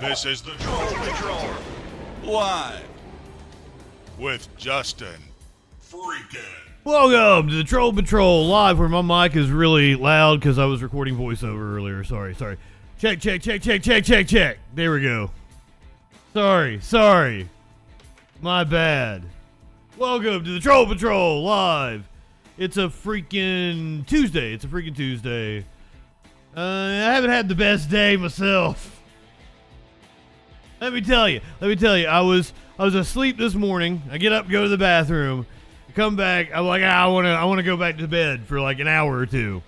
This is the Troll Patrol, live with Justin Freakin. Welcome to the Troll Patrol live, where my mic is really loud because I was recording voiceover earlier. Sorry. Check. There we go. Sorry. My bad. Welcome to the Troll Patrol live. It's a freaking Tuesday. I haven't had the best day myself. Let me tell you. I was asleep this morning. I get up, go to the bathroom, come back. I'm like, I want to go back to bed for like an hour or two.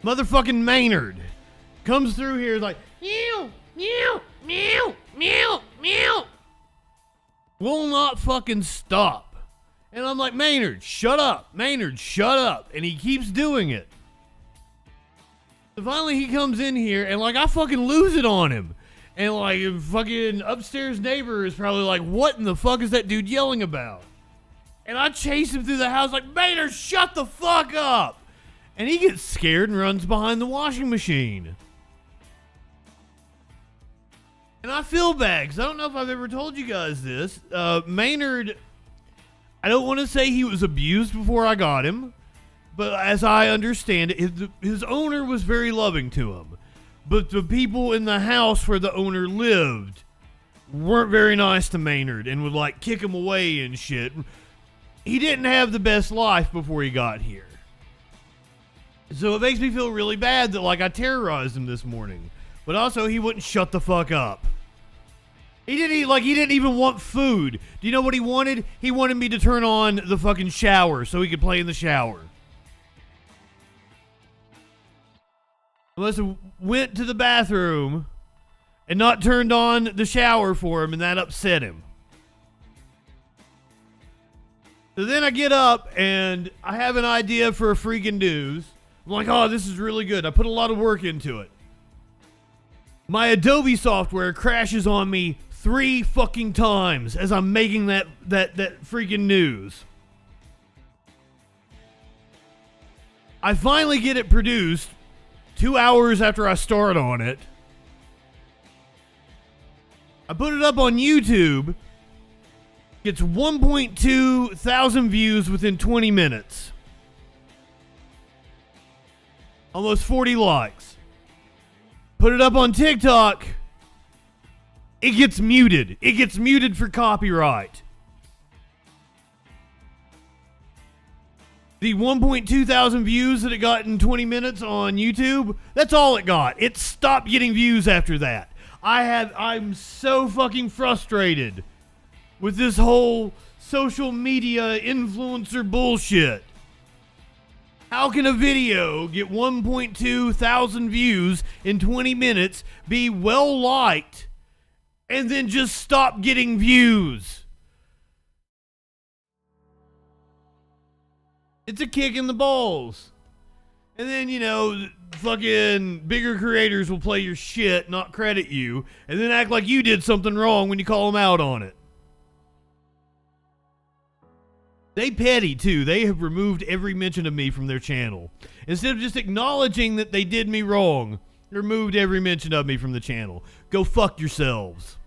Motherfucking Maynard comes through here like, meow, meow, meow, meow, meow. Will not fucking stop. And I'm like, Maynard, shut up. And he keeps doing it. So finally he comes in here and like I fucking lose it on him. And like fucking upstairs neighbor is probably like, what in the fuck is that dude yelling about? And I chase him through the house like, Maynard, shut the fuck up. And he gets scared and runs behind the washing machine. And I feel bad because I don't know if I've ever told you guys this. Maynard, I don't want to say he was abused before I got him, but as I understand it, his owner was very loving to him. But the people in the house where the owner lived weren't very nice to Maynard and would like kick him away and shit. He didn't have the best life before he got here. So it makes me feel really bad that like I terrorized him this morning. But also he wouldn't shut the fuck up. He didn't even want food. Do you know what he wanted? He wanted me to turn on the fucking shower so he could play in the shower. Melissa went to the bathroom and not turned on the shower for him, and that upset him. So then I get up and I have an idea for a freaking news. I'm like, oh, this is really good. I put a lot of work into it. My Adobe software crashes on me 3 fucking times as I'm making that freaking news. I finally get it produced 2 hours after I start on it. I put it up on YouTube. Gets 1.2 thousand views within 20 minutes. Almost 40 likes. Put it up on TikTok. It gets muted. It gets muted for copyright. The 1.2 thousand views that it got in 20 minutes on YouTube, that's all it got. It stopped getting views after that. I'm so fucking frustrated with this whole social media influencer bullshit. How can a video get 1.2 thousand views in 20 minutes, be well liked, and then just stop getting views? It's a kick in the balls. And then, you know, fucking bigger creators will play your shit, not credit you, and then act like you did something wrong when you call them out on it. They petty, too. They have removed every mention of me from their channel. Instead of just acknowledging that they did me wrong, they removed every mention of me from the channel. Go fuck yourselves.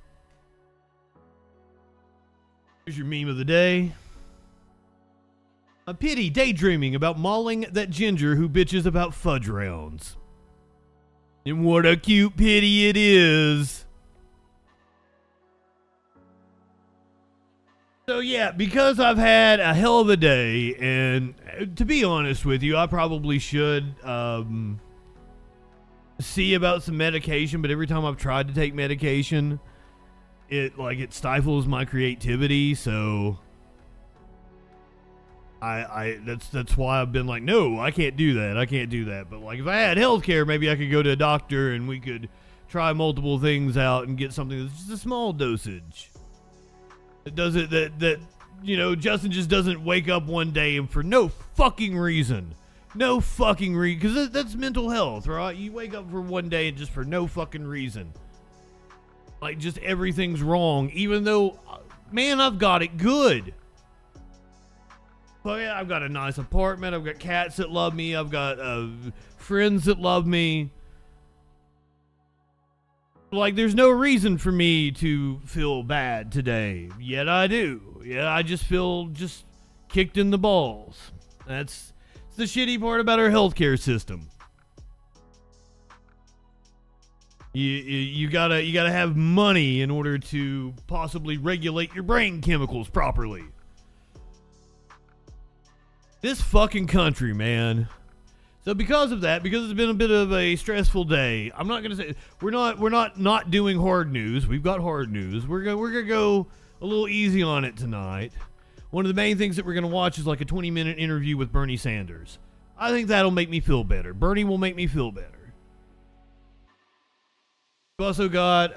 Here's your meme of the day. A pity daydreaming about mauling that ginger who bitches about fudge rounds. And what a cute pity it is. So yeah, because I've had a hell of a day, and to be honest with you, I probably should see about some medication, but every time I've tried to take medication, it stifles my creativity, so that's why I've been like, no, I can't do that. But like, if I had healthcare, maybe I could go to a doctor and we could try multiple things out and get something that's just a small dosage. It does it that you know, Justin just doesn't wake up one day and for no fucking reason, because that's mental health, right? You wake up for one day and just for no fucking reason, like just everything's wrong, even though, man, I've got it good. But yeah, I've got a nice apartment. I've got cats that love me. I've got friends that love me. Like, there's no reason for me to feel bad today, yet I do. Yeah, I just feel just kicked in the balls. That's the shitty part about our healthcare system. You gotta have money in order to possibly regulate your brain chemicals properly. This fucking country, man. So because of that, because it's been a bit of a stressful day, I'm not gonna say we're not doing hard news. We've got hard news. We're gonna go a little easy on it tonight. One of the main things that we're gonna watch is like a 20-minute interview with Bernie Sanders. I think that'll make me feel better. Bernie will make me feel better. We've also got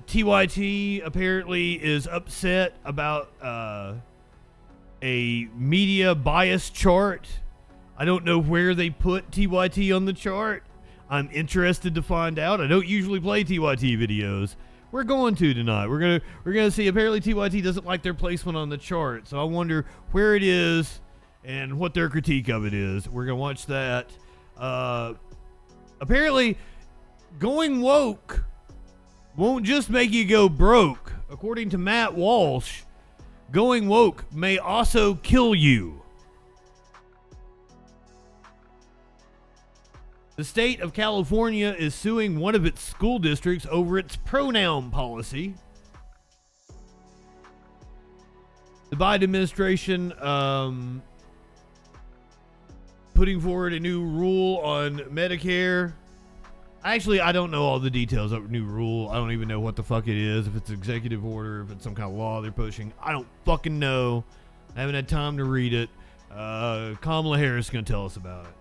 TYT apparently is upset about a media bias chart. I don't know where they put TYT on the chart. I'm interested to find out. I don't usually play TYT videos. We're going to tonight. We're gonna see. Apparently TYT doesn't like their placement on the chart, so I wonder where it is and what their critique of it is. We're gonna watch that. Apparently, going woke won't just make you go broke. According to Matt Walsh, going woke may also kill you. The state of California is suing one of its school districts over its pronoun policy. The Biden administration putting forward a new rule on Medicare. Actually, I don't know all the details of the new rule. I don't even know what the fuck it is. If it's an executive order, if it's some kind of law they're pushing. I don't fucking know. I haven't had time to read it. Kamala Harris is going to tell us about it.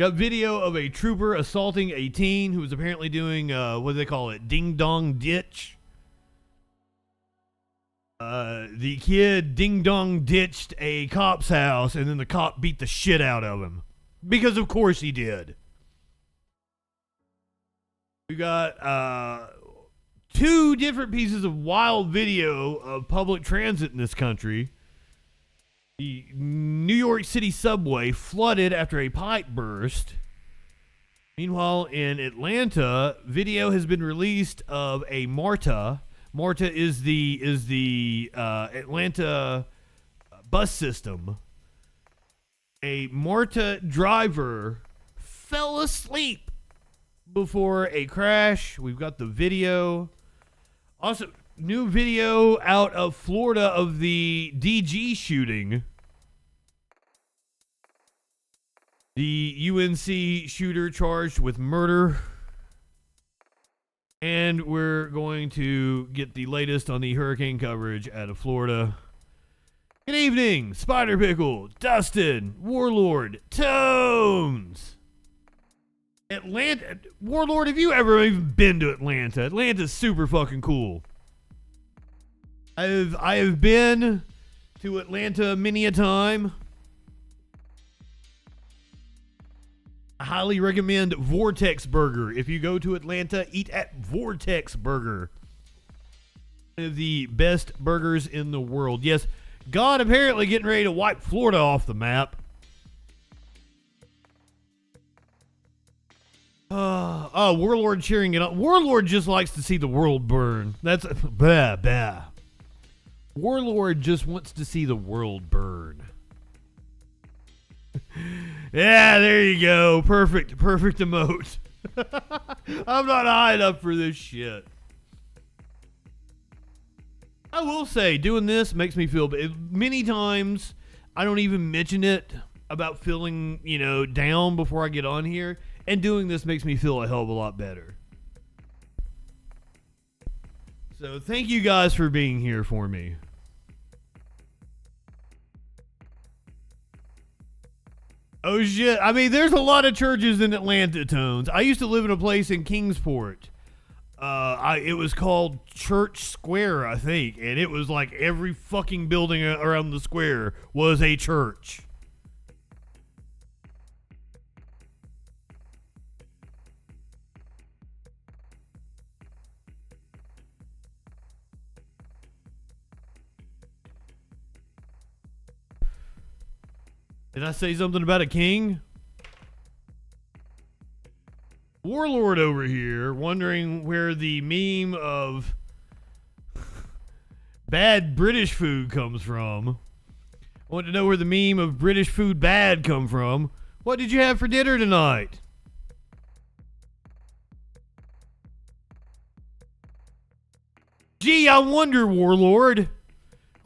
Got video of a trooper assaulting a teen who was apparently doing, what do they call it? Ding dong ditch. The kid ding dong ditched a cop's house and then the cop beat the shit out of him. Because of course he did. We got two different pieces of wild video of public transit in this country. The New York City subway flooded after a pipe burst. Meanwhile, in Atlanta, video has been released of a MARTA. MARTA is the Atlanta bus system. A MARTA driver fell asleep before a crash. We've got the video. Also, new video out of Florida of the DG shooting. The UNC shooter charged with murder. And we're going to get the latest on the hurricane coverage out of Florida. Good evening, Spider Pickle, Dustin, Warlord, Tones. Atlanta, Warlord, have you ever even been to Atlanta? Atlanta's super fucking cool. I have been to Atlanta many a time. I highly recommend Vortex Burger. If you go to Atlanta, eat at Vortex Burger. One of the best burgers in the world. Yes, God apparently getting ready to wipe Florida off the map. Warlord cheering it up. Warlord just likes to see the world burn. That's bah, bah. Warlord just wants to see the world burn. Yeah, there you go. Perfect emote. I'm not high enough for this shit. I will say, doing this makes me feel many times I don't even mention it about feeling, down before I get on here. And doing this makes me feel a hell of a lot better. So thank you guys for being here for me. Oh shit. I mean, there's a lot of churches in Atlanta, Tones. I used to live in a place in Kingsport. It was called Church Square, I think. And it was like every fucking building around the square was a church. Did I say something about a king? Warlord over here wondering where the meme of bad British food comes from. I want to know where the meme of British food bad come from. What did you have for dinner tonight? Gee, I wonder, Warlord.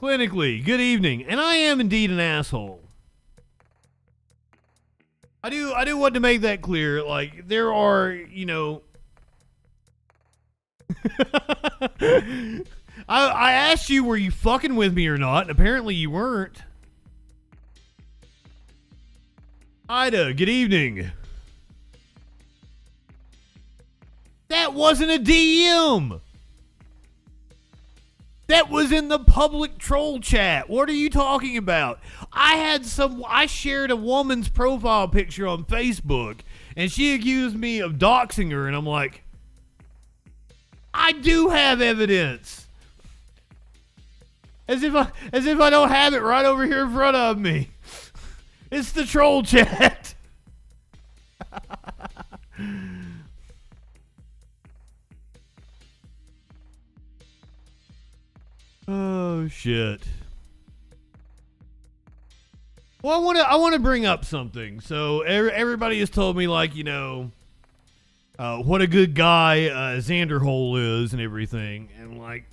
Clinically, good evening. And I am indeed an asshole. I do want to make that clear. Like, there are, you know... I asked you, were you fucking with me or not? And apparently you weren't. Ida, good evening. That wasn't a DM. That was in the public troll chat. What are you talking about? I shared a woman's profile picture on Facebook, and she accused me of doxing her, and I'm like, I do have evidence. As if I don't have it right over here in front of me. It's the troll chat. Oh shit. Well, I want to bring up something. So everybody has told me, like, you know, what a good guy Xander Hole is and everything, and like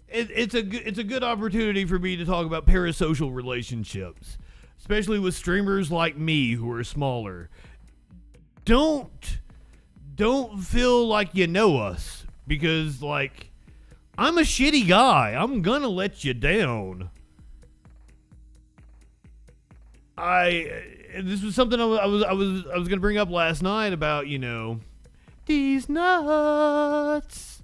it's a good opportunity for me to talk about parasocial relationships, especially with streamers like me who are smaller. Don't feel like you know us, because like I'm a shitty guy. I'm gonna let you down. This was something I was gonna bring up last night about, you know, these nuts.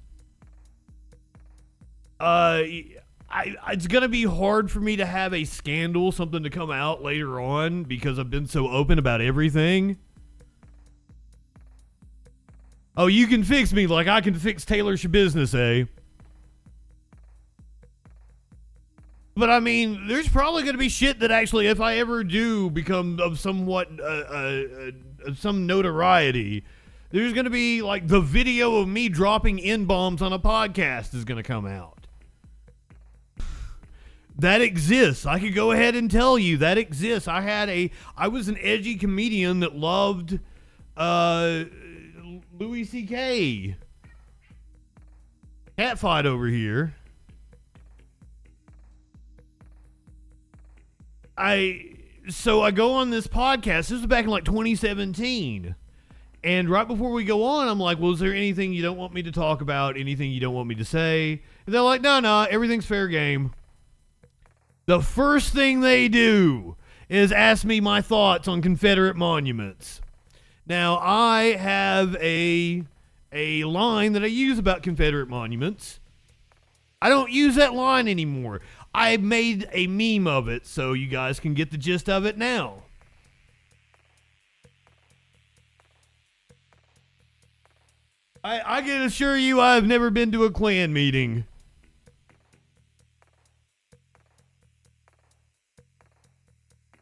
It's gonna be hard for me to have a scandal, something to come out later on, because I've been so open about everything. Oh, you can fix me like I can fix Taylor Shabusiness, eh? But I mean, there's probably going to be shit that actually, if I ever do become of somewhat some notoriety, there's going to be like the video of me dropping N-bombs on a podcast is going to come out. That exists. I could go ahead and tell you that exists. I was an edgy comedian that loved Louis C.K. Catfight over here. So I go on this podcast. This was back in like 2017. And right before we go on, I'm like, well, is there anything you don't want me to talk about? Anything you don't want me to say? And they're like, no, everything's fair game. The first thing they do is ask me my thoughts on Confederate monuments. Now, I have a line that I use about Confederate monuments. I don't use that line anymore. I made a meme of it, so you guys can get the gist of it now. I can assure you I've never been to a Klan meeting.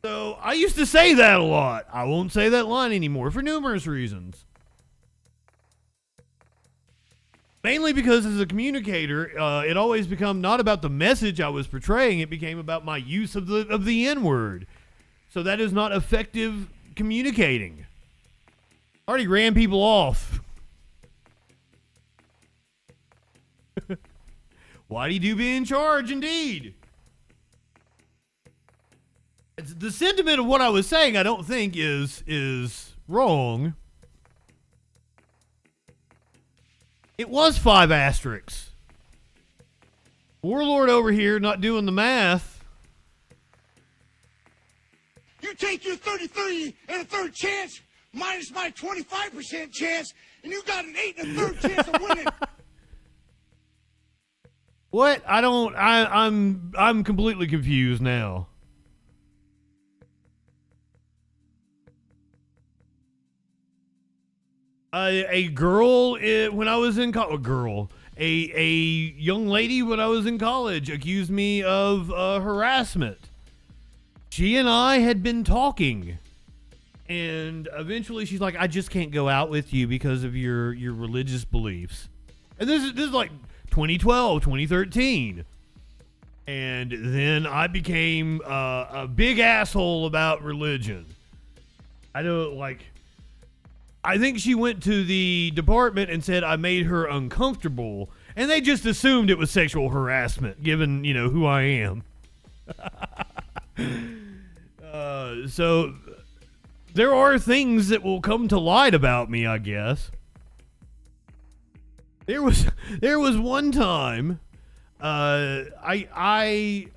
So I used to say that a lot. I won't say that line anymore for numerous reasons. Mainly because as a communicator, it always become not about the message I was portraying. It became about my use of the N-word. So that is not effective communicating. Already ran people off. Why'd you be in charge, indeed? The sentiment of what I was saying, I don't think is wrong. It was 5 asterisks. Warlord over here not doing the math. You take your 33 and a third chance minus my 25% chance, and you got an 8 and a third chance of winning. What? I'm completely confused now. A girl when I was in college, a young lady when I was in college accused me of harassment. She and I had been talking, And eventually she's like, I just can't go out with you because of your religious beliefs. And this is like 2012, 2013. And then I became a big asshole about religion. I think she went to the department and said I made her uncomfortable. And they just assumed it was sexual harassment, given, who I am. So there are things that will come to light about me, I guess. There was one time I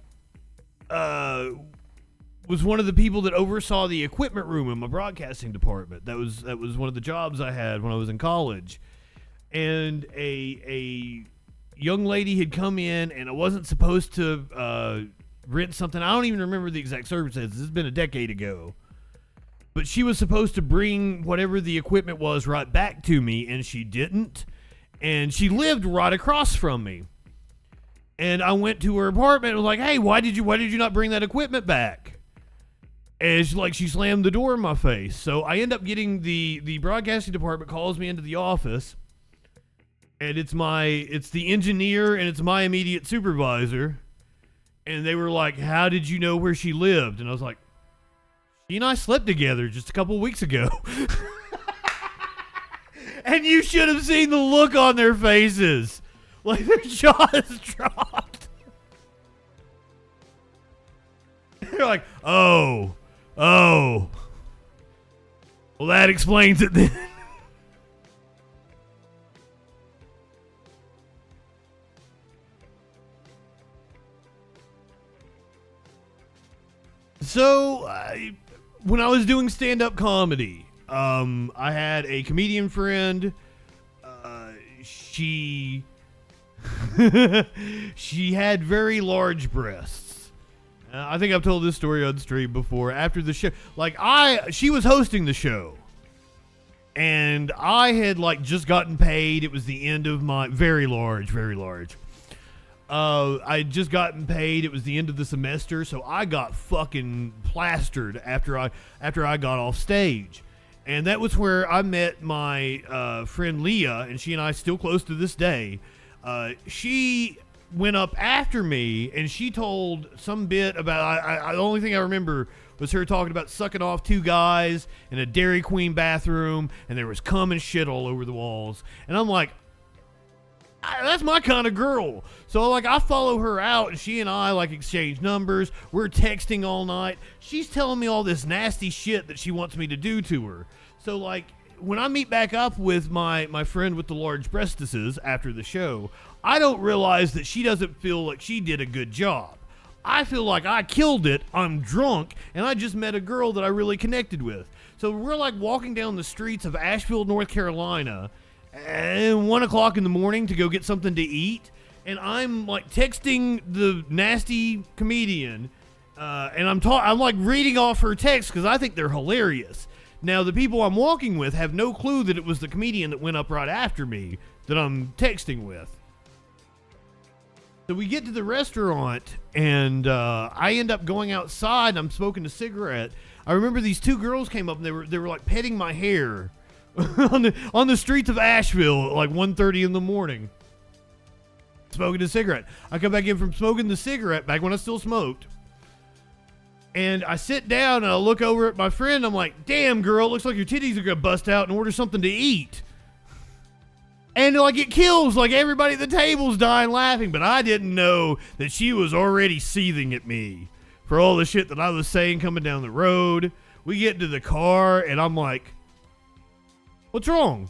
was one of the people that oversaw the equipment room in my broadcasting department. That was one of the jobs I had when I was in college. And a young lady had come in, and I wasn't supposed to rent something. I don't even remember the exact circumstances. This has been a decade ago. But she was supposed to bring whatever the equipment was right back to me, and she didn't. And she lived right across from me. And I went to her apartment and was like, hey, why did you not bring that equipment back? And she slammed the door in my face. So I end up getting the broadcasting department calls me into the office. And it's the engineer and it's my immediate supervisor. And they were like, how did you know where she lived? And I was like, she and I slept together just a couple weeks ago. And you should have seen the look on their faces. Like their jaws dropped. They're like, oh. Well, that explains it then. So, when I was doing stand-up comedy, I had a comedian friend. She had very large breasts. I think I've told this story on stream before. After the show, she was hosting the show, and I had just gotten paid. It was the end of my very large. I'd just gotten paid. It was the end of the semester, so I got fucking plastered after I got off stage. And that was where I met my friend Leah, and she and I still close to this day. She went up after me, and she told some bit about, the only thing I remember was her talking about sucking off two guys in a Dairy Queen bathroom, and there was cum and shit all over the walls. And I'm like, that's my kind of girl. So I follow her out, and she and I exchange numbers. We're texting all night. She's telling me all this nasty shit that she wants me to do to her. So when I meet back up with my friend with the large breastises after the show, I don't realize that she doesn't feel like she did a good job. I feel like I killed it. I'm drunk, and I just met a girl that I really connected with. So we're walking down the streets of Asheville, North Carolina, and 1 o'clock in the morning to go get something to eat, and I'm texting the nasty comedian, and I'm reading off her text because I think they're hilarious. Now the people I'm walking with have no clue that it was the comedian that went up right after me that I'm texting with. So we get to the restaurant, and I end up going outside, and I'm smoking a cigarette. I remember these two girls came up, and they were petting my hair. on the streets of Asheville at 1:30 in the morning, smoking a cigarette. I come back in from smoking the cigarette back when I still smoked, and I sit down and I look over at my friend. I'm like, damn girl, looks like your titties are gonna bust out and order something to eat. And it kills, everybody at the table's dying laughing, but I didn't know that she was already seething at me for all the shit that I was saying coming down the road. We get into the car, and I'm like, what's wrong?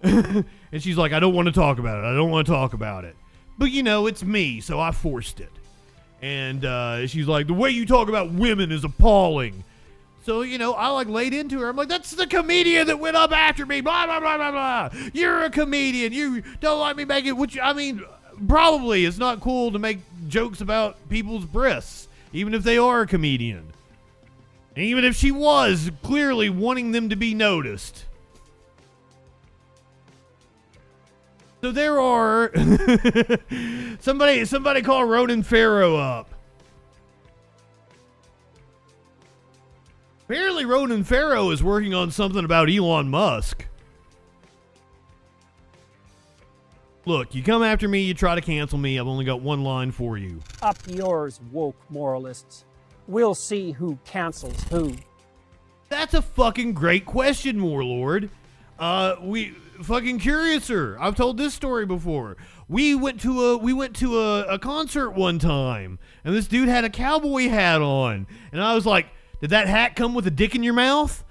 And she's like, I don't want to talk about it. But, it's me, so I forced it. And she's like, the way you talk about women is appalling. So, I laid into her. I'm like, that's the comedian that went up after me. Blah, blah, blah, blah, blah. You're a comedian. You don't like me making, probably it's not cool to make jokes about people's breasts, even if they are a comedian. Even if she was clearly wanting them to be noticed. So there are somebody call Ronan Farrow up. Apparently Ronan Farrow is working on something about Elon Musk. Look, you come after me, you try to cancel me, I've only got one line for you. Up yours, woke moralists. We'll see who cancels who. That's a fucking great question, Warlord. We fucking Curiouser. I've told this story before. We went to a concert one time, and this dude had a cowboy hat on, and I was like, "Did that hat come with a dick in your mouth?"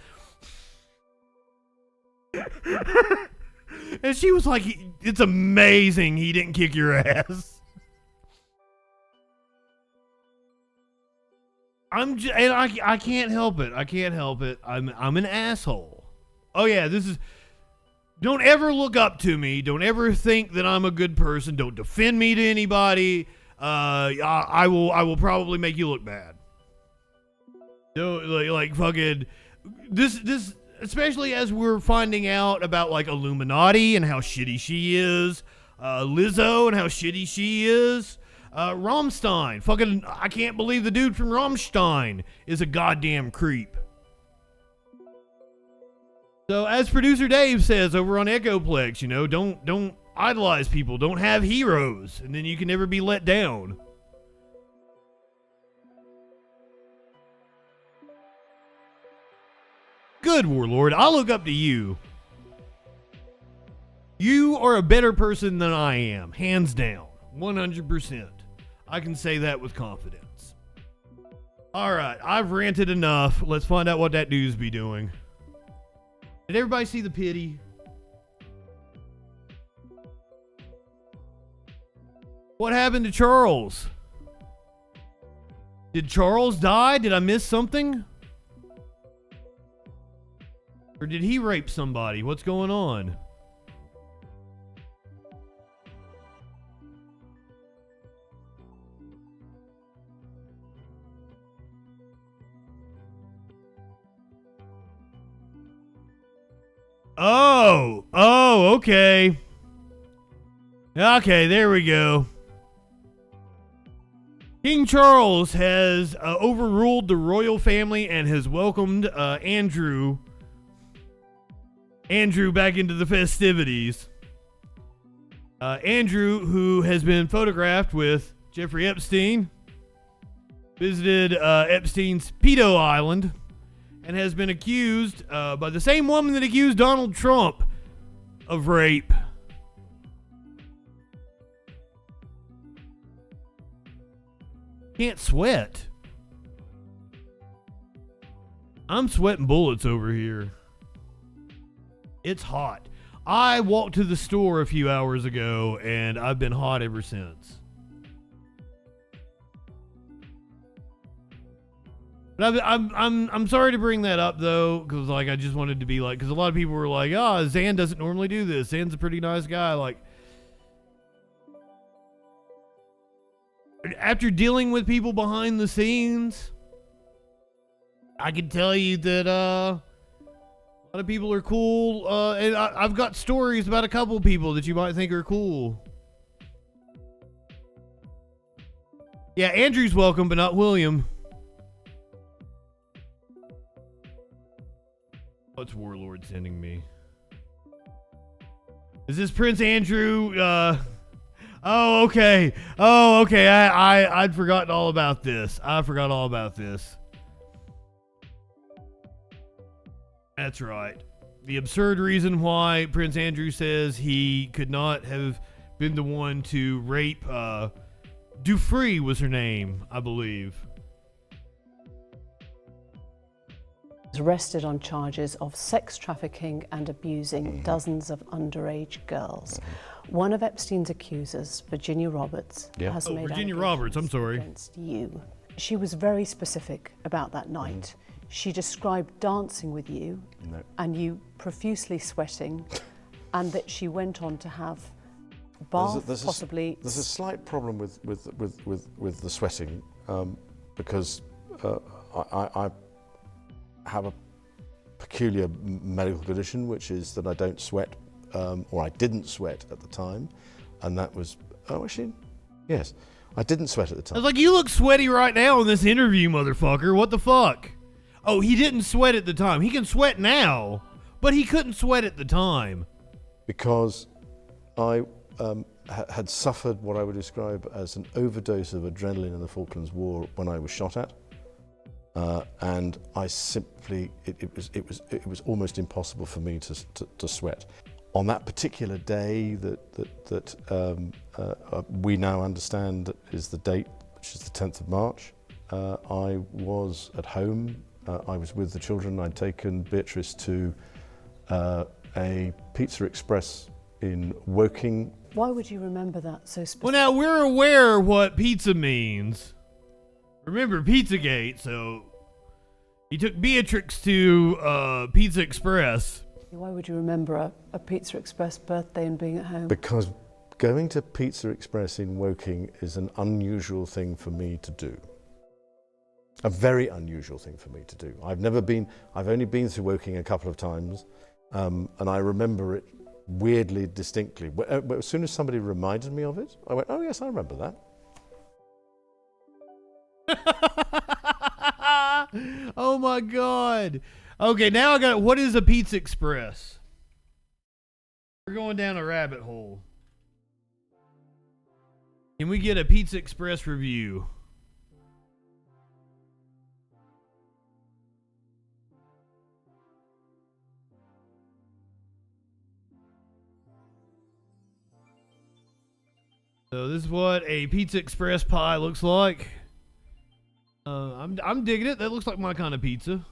And she was like, "It's amazing he didn't kick your ass." I can't help it. I can't help it. I'm an asshole. Oh yeah, don't ever look up to me. Don't ever think that I'm a good person. Don't defend me to anybody. I will probably make you look bad. So like fucking this especially as we're finding out about like Illuminati and how shitty she is, Lizzo and how shitty she is. Rammstein. Fucking, I can't believe the dude from Rammstein is a goddamn creep. So, as producer Dave says over on Echoplex, don't idolize people. Don't have heroes, and then you can never be let down. Good, Warlord. I'll look up to you. You are a better person than I am, hands down, 100%. I can say that with confidence. All right, I've ranted enough. Let's find out what that dude's be doing. Did everybody see the pity? What happened to Charles? Did Charles die? Did I miss something? Or did he rape somebody? What's going on? Oh, okay. Okay, there we go. King Charles has overruled the royal family and has welcomed Andrew back into the festivities. Andrew, who has been photographed with Jeffrey Epstein, visited Epstein's pedo island, and has been accused by the same woman that accused Donald Trump of rape. Can't sweat. I'm sweating bullets over here. It's hot. I walked to the store a few hours ago, and I've been hot ever since. But I'm sorry to bring that up though, because like I just wanted to be like, because a lot of people were like, "Oh, Zan doesn't normally do this. Zan's a pretty nice guy." Like, after dealing with people behind the scenes, I can tell you that a lot of people are cool, and I've got stories about a couple people that you might think are cool. Yeah, Andrew's welcome, but not William. What's Warlord sending me? Is this Prince Andrew? Oh, okay. Oh, okay. I'd forgotten all about this. I forgot all about this. That's right. The absurd reason why Prince Andrew says he could not have been the one to rape Dufree was her name, I believe. Was arrested on charges of sex trafficking and abusing dozens of underage girls. One of Epstein's accusers, Virginia Roberts, has made Virginia Roberts, I'm sorry. against you. She was very specific about that night. She described dancing with you and you profusely sweating, and that she went on to have bath, possibly. There's a slight problem with the sweating because I have a peculiar medical condition, which is that I don't sweat, or I didn't sweat at the time, and that was, yes, I didn't sweat at the time. I was like, you look sweaty right now in this interview, motherfucker. What the fuck? Oh, he didn't sweat at the time. He can sweat now, but he couldn't sweat at the time. Because I had suffered what I would describe as an overdose of adrenaline in the Falklands War when I was shot at. And I simply, it was almost impossible for me to sweat. On that particular day that we now understand is the date, which is the 10th of March, I was at home. I was with the children. I'd taken Beatrice to a Pizza Express in Woking. Why would you remember that so specifically? Well, now we're aware what pizza means. Remember Pizzagate, so he took Beatrix to Pizza Express. Why would you remember a Pizza Express birthday and being at home? Because going to Pizza Express in Woking is an unusual thing for me to do. A very unusual thing for me to do. I've only been through Woking a couple of times, and I remember it weirdly distinctly. But as soon as somebody reminded me of it, I went, oh yes, I remember that. Oh my God. Okay, now I got it. What is a Pizza Express? We're going down a rabbit hole. Can we get a Pizza Express review? So this is what a Pizza Express pie looks like. I'm digging it. That looks like my kind of pizza.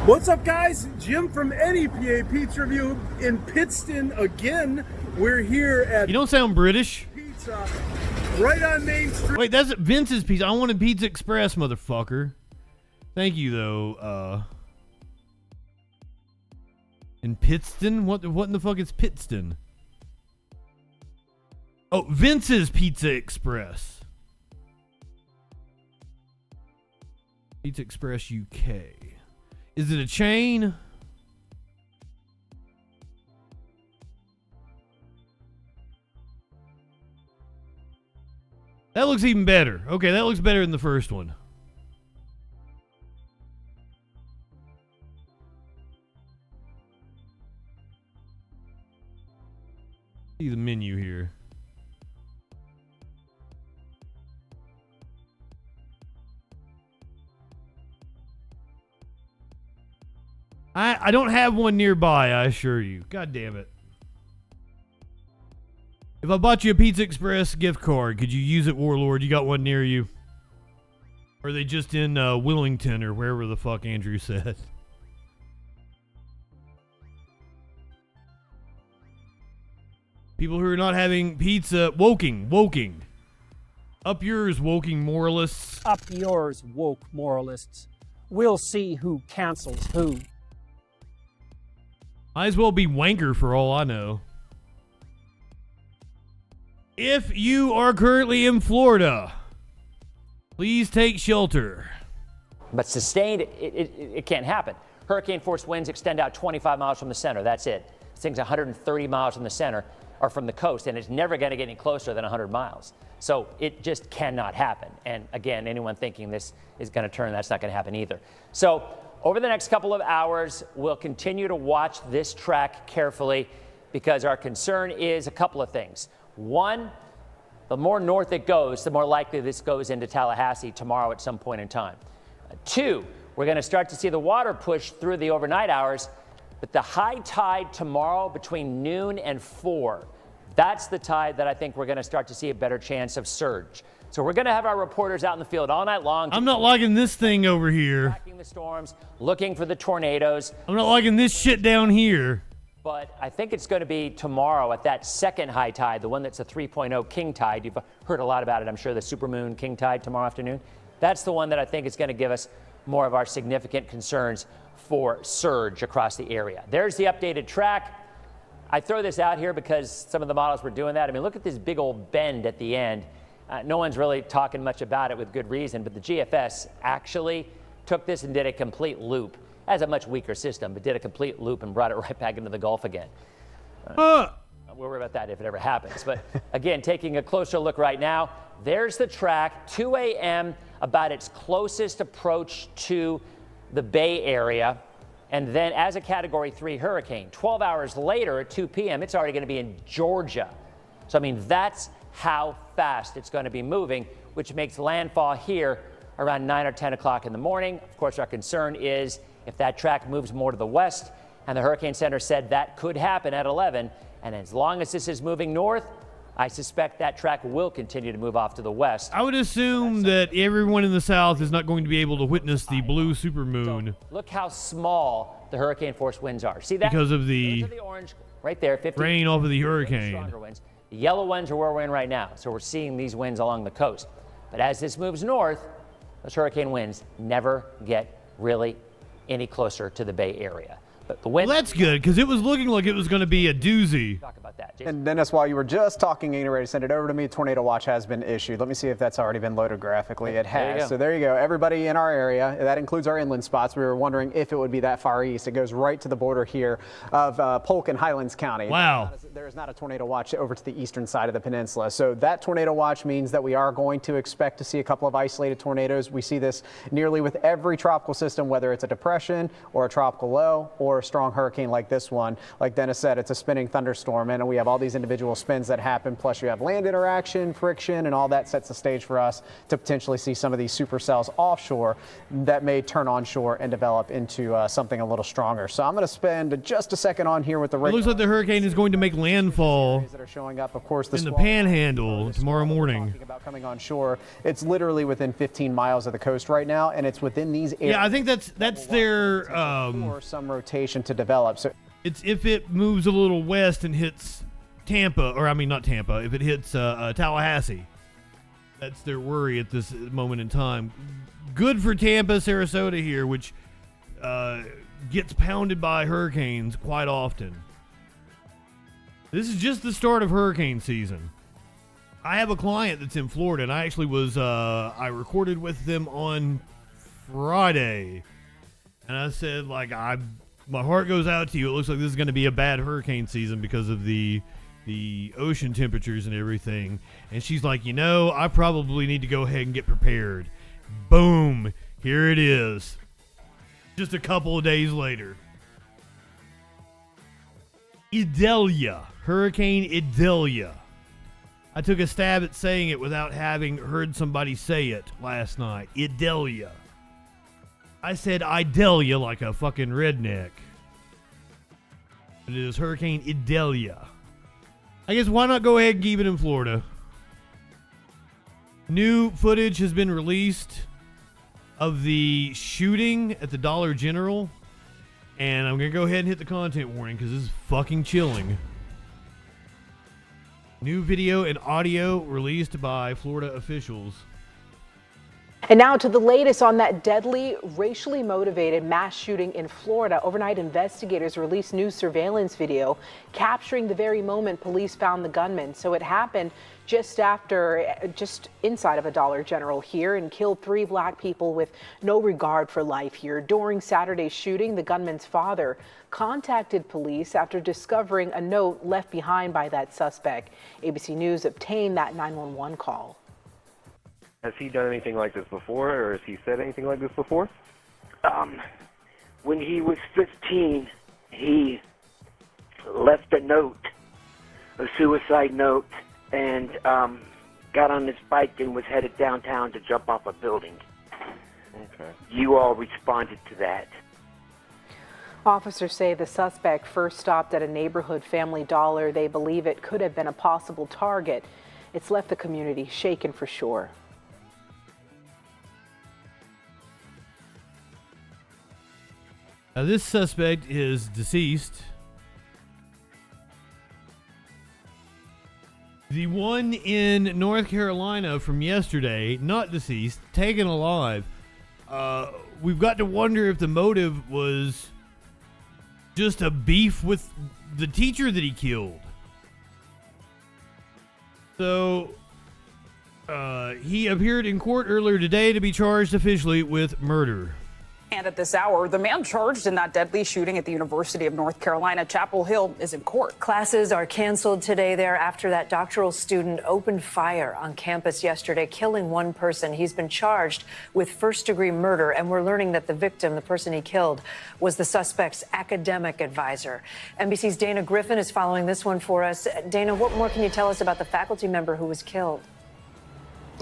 What's up, guys? Jim from NEPA Pizza Review in Pittston again. We're here at You don't sound British. Pizza right on Main Street. Wait, that's Vince's pizza. I wanted Pizza Express, motherfucker. Thank you, though. In Pittston? What in the fuck is Pittston? Oh, Vince's Pizza Express. Pizza Express UK. Is it a chain? That looks even better. Okay, that looks better than the first one. See the menu here. I don't have one nearby, I assure you. God damn it. If I bought you a Pizza Express gift card, could you use it, Warlord? You got one near you? Or are they just in Willington or wherever the fuck Andrew said? People who are not having pizza. Woking. Up yours, Woking moralists. Up yours, woke moralists. We'll see who cancels who. Might as well be wanker for all I know. If you are currently in Florida, please take shelter. But sustained, it can't happen. Hurricane force winds extend out 25 miles from the center. That's it. This thing's 130 miles from the center or from the coast, and it's never going to get any closer than 100 miles. So it just cannot happen. And again, anyone thinking this is going to turn, that's not going to happen either. So over the next couple of hours, we'll continue to watch this track carefully because our concern is a couple of things. One, the more north it goes, the more likely this goes into Tallahassee tomorrow at some point in time. Two, we're going to start to see the water push through the overnight hours, but the high tide tomorrow between noon and 4, that's the tide that I think we're going to start to see a better chance of surge. So we're going to have our reporters out in the field all night long. I'm not liking this thing over here. Tracking the storms, looking for the tornadoes. I'm not liking this shit down here. But I think it's going to be tomorrow at that second high tide, the one that's a 3.0 king tide. You've heard a lot about it, I'm sure, the supermoon king tide tomorrow afternoon. That's the one that I think is going to give us more of our significant concerns for surge across the area. There's the updated track. I throw this out here because some of the models were doing that. I mean, look at this big old bend at the end. No one's really talking much about it with good reason, but the GFS actually took this and did a complete loop. Has a much weaker system, but did a complete loop and brought it right back into the Gulf again. We'll We'll worry about that if it ever happens. But again, taking a closer look right now, there's the track, 2 a.m., about its closest approach to the Bay Area. And then as a Category 3 hurricane, 12 hours later at 2 p.m., it's already going to be in Georgia. So, I mean, that's how fast it's going to be moving, which makes landfall here around 9 or 10 o'clock in the morning. Of course, our concern is if that track moves more to the west, and the Hurricane Center said that could happen at 11. And as long as this is moving north, I suspect that track will continue to move off to the west. I would assume that everyone in the South is not going to be able to witness the blue supermoon. So look how small the hurricane force winds are. See that? Because of the orange right there, 50 rain off of the hurricane. stronger winds. The yellow ones are where we're in right now. So we're seeing these winds along the coast. But as this moves north, those hurricane winds never get really any closer to the Bay Area. But the wind. Well, that's good, because it was looking like it was going to be a doozy. Talk about that, Jason. And Dennis, while you were just talking, getting ready to send it over to me, tornado watch has been issued. Let me see if that's already been loaded graphically. It has. So there you go. Everybody in our area, that includes our inland spots. We were wondering if it would be that far east. It goes right to the border here of Polk and Highlands County. Wow. There is not a tornado watch over to the eastern side of the peninsula. So that tornado watch means that we are going to expect to see a couple of isolated tornadoes. We see this nearly with every tropical system, whether it's a depression or a tropical low or a strong hurricane like this one. Like Dennis said, it's a spinning thunderstorm, and we have all these individual spins that happen, plus you have land interaction, friction, and all that sets the stage for us to potentially see some of these supercells offshore that may turn onshore and develop into something a little stronger. So I'm going to spend just a second on here with the It looks like the hurricane is going to make landfall that are showing up. Of course, in the Panhandle tomorrow morning. About coming on shore, it's literally within 15 miles of the coast right now, and it's within these areas. Yeah, I think that's their for some rotation to develop. So it's if it moves a little west and hits Tampa, or I mean not Tampa, if it hits Tallahassee. That's their worry at this moment in time. Good for Tampa, Sarasota here, which gets pounded by hurricanes quite often. This is just the start of hurricane season. I have a client that's in Florida, and I actually was, I recorded with them on Friday. And I said, like, my heart goes out to you. It looks like this is going to be a bad hurricane season because of the ocean temperatures and everything. And she's like, I probably need to go ahead and get prepared. Boom. Here it is. Just a couple of days later. Idalia. Hurricane Idalia. I took a stab at saying it without having heard somebody say it last night. Idalia. I said Idalia like a fucking redneck. But it is Hurricane Idalia. I guess why not go ahead and keep it in Florida? New footage has been released of the shooting at the Dollar General. And I'm going to go ahead and hit the content warning because this is fucking chilling. New video and audio released by Florida officials. And now to the latest on that deadly, racially motivated mass shooting in Florida. Overnight, investigators released new surveillance video capturing the very moment police found the gunman. So it happened just inside of a Dollar General here and killed 3 black people with no regard for life here. During Saturday's shooting, the gunman's father contacted police after discovering a note left behind by that suspect. ABC News obtained that 911 call. Has he done anything like this before, or has he said anything like this before? When he was 15, he left a note, a suicide note, and got on his bike and was headed downtown to jump off a building. Okay. You all responded to that. Officers say the suspect first stopped at a neighborhood Family Dollar. They believe it could have been a possible target. It's left the community shaken for sure. This suspect is deceased. The one in North Carolina from yesterday, not deceased, taken alive. We've got to wonder if the motive was just a beef with the teacher that he killed. So, he appeared in court earlier today to be charged officially with murder. And at this hour, the man charged in that deadly shooting at the University of North Carolina, Chapel Hill, is in court. Classes are canceled today there after that doctoral student opened fire on campus yesterday, killing one person. He's been charged with first-degree murder, and we're learning that the victim, the person he killed, was the suspect's academic advisor. NBC's Dana Griffin is following this one for us. Dana, what more can you tell us about the faculty member who was killed?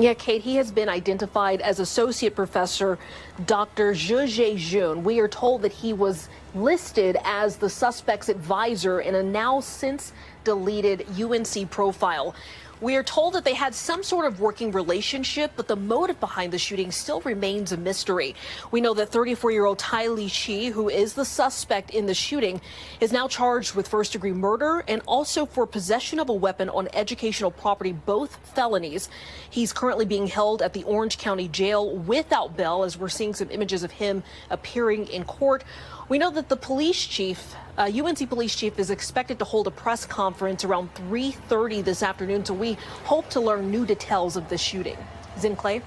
Yeah, Kate, he has been identified as Associate Professor Dr. Zhe Jun. We are told that he was listed as the suspect's advisor in a now since deleted UNC profile. We are told that they had some sort of working relationship, but the motive behind the shooting still remains a mystery. We know that 34-year-old Tai Li Chi, who is the suspect in the shooting, is now charged with first-degree murder and also for possession of a weapon on educational property, both felonies. He's currently being held at the Orange County Jail without bail, as we're seeing some images of him appearing in court. We know that the police chief, UNC police chief, is expected to hold a press conference around 3:30 this afternoon, so we hope to learn new details of the shooting. Zin Clay?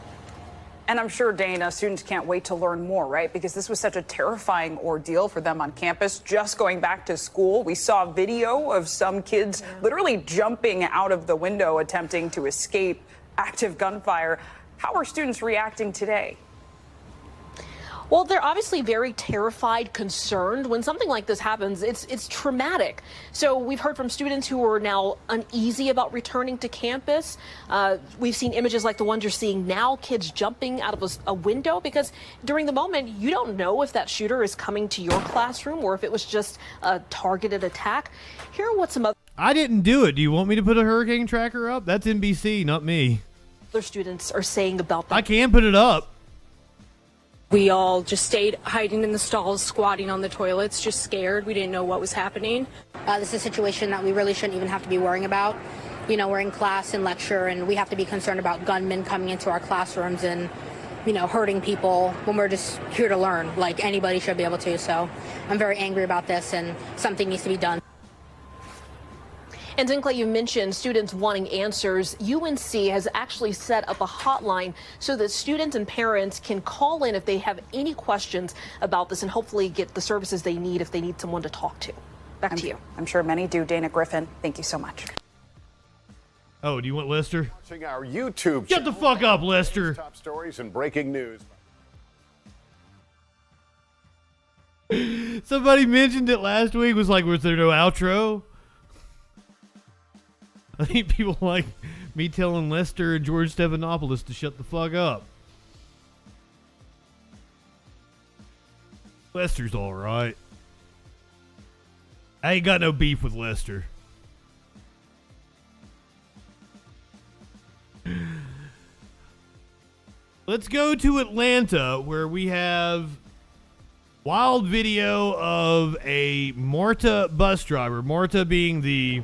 And I'm sure, Dana, students can't wait to learn more, right? Because this was such a terrifying ordeal for them on campus, just going back to school. We saw video of some kids literally jumping out of the window, attempting to escape active gunfire. How are students reacting today? Well, they're obviously very terrified, concerned. When something like this happens, it's traumatic. So we've heard from students who are now uneasy about returning to campus. We've seen images like the ones you're seeing now, kids jumping out of a window, because during the moment, you don't know if that shooter is coming to your classroom or if it was just a targeted attack. Here are what some I didn't do it. Do you want me to put a hurricane tracker up? That's NBC, not me. other students are saying about that. I can put it up. We all just stayed hiding in the stalls, squatting on the toilets, just scared. We didn't know what was happening. This is a situation that we really shouldn't even have to be worrying about. You know, we're in class and lecture, and we have to be concerned about gunmen coming into our classrooms and, you know, hurting people when we're just here to learn, like anybody should be able to. So I'm very angry about this, and something needs to be done. And Zinkley, you mentioned students wanting answers. UNC has actually set up a hotline so that students and parents can call in if they have any questions about this and hopefully get the services they need if they need someone to talk to. Back to you. I'm sure many do. Dana Griffin, thank you so much. Oh, do you want Lester? Watching our YouTube. Shut the fuck up, Lester. Top stories and breaking news. Somebody mentioned it last week. Was there no outro? I think people like me telling Lester and George Stephanopoulos to shut the fuck up. Lester's all right. I ain't got no beef with Lester. Let's go to Atlanta, where we have wild video of a MARTA bus driver. MARTA being the...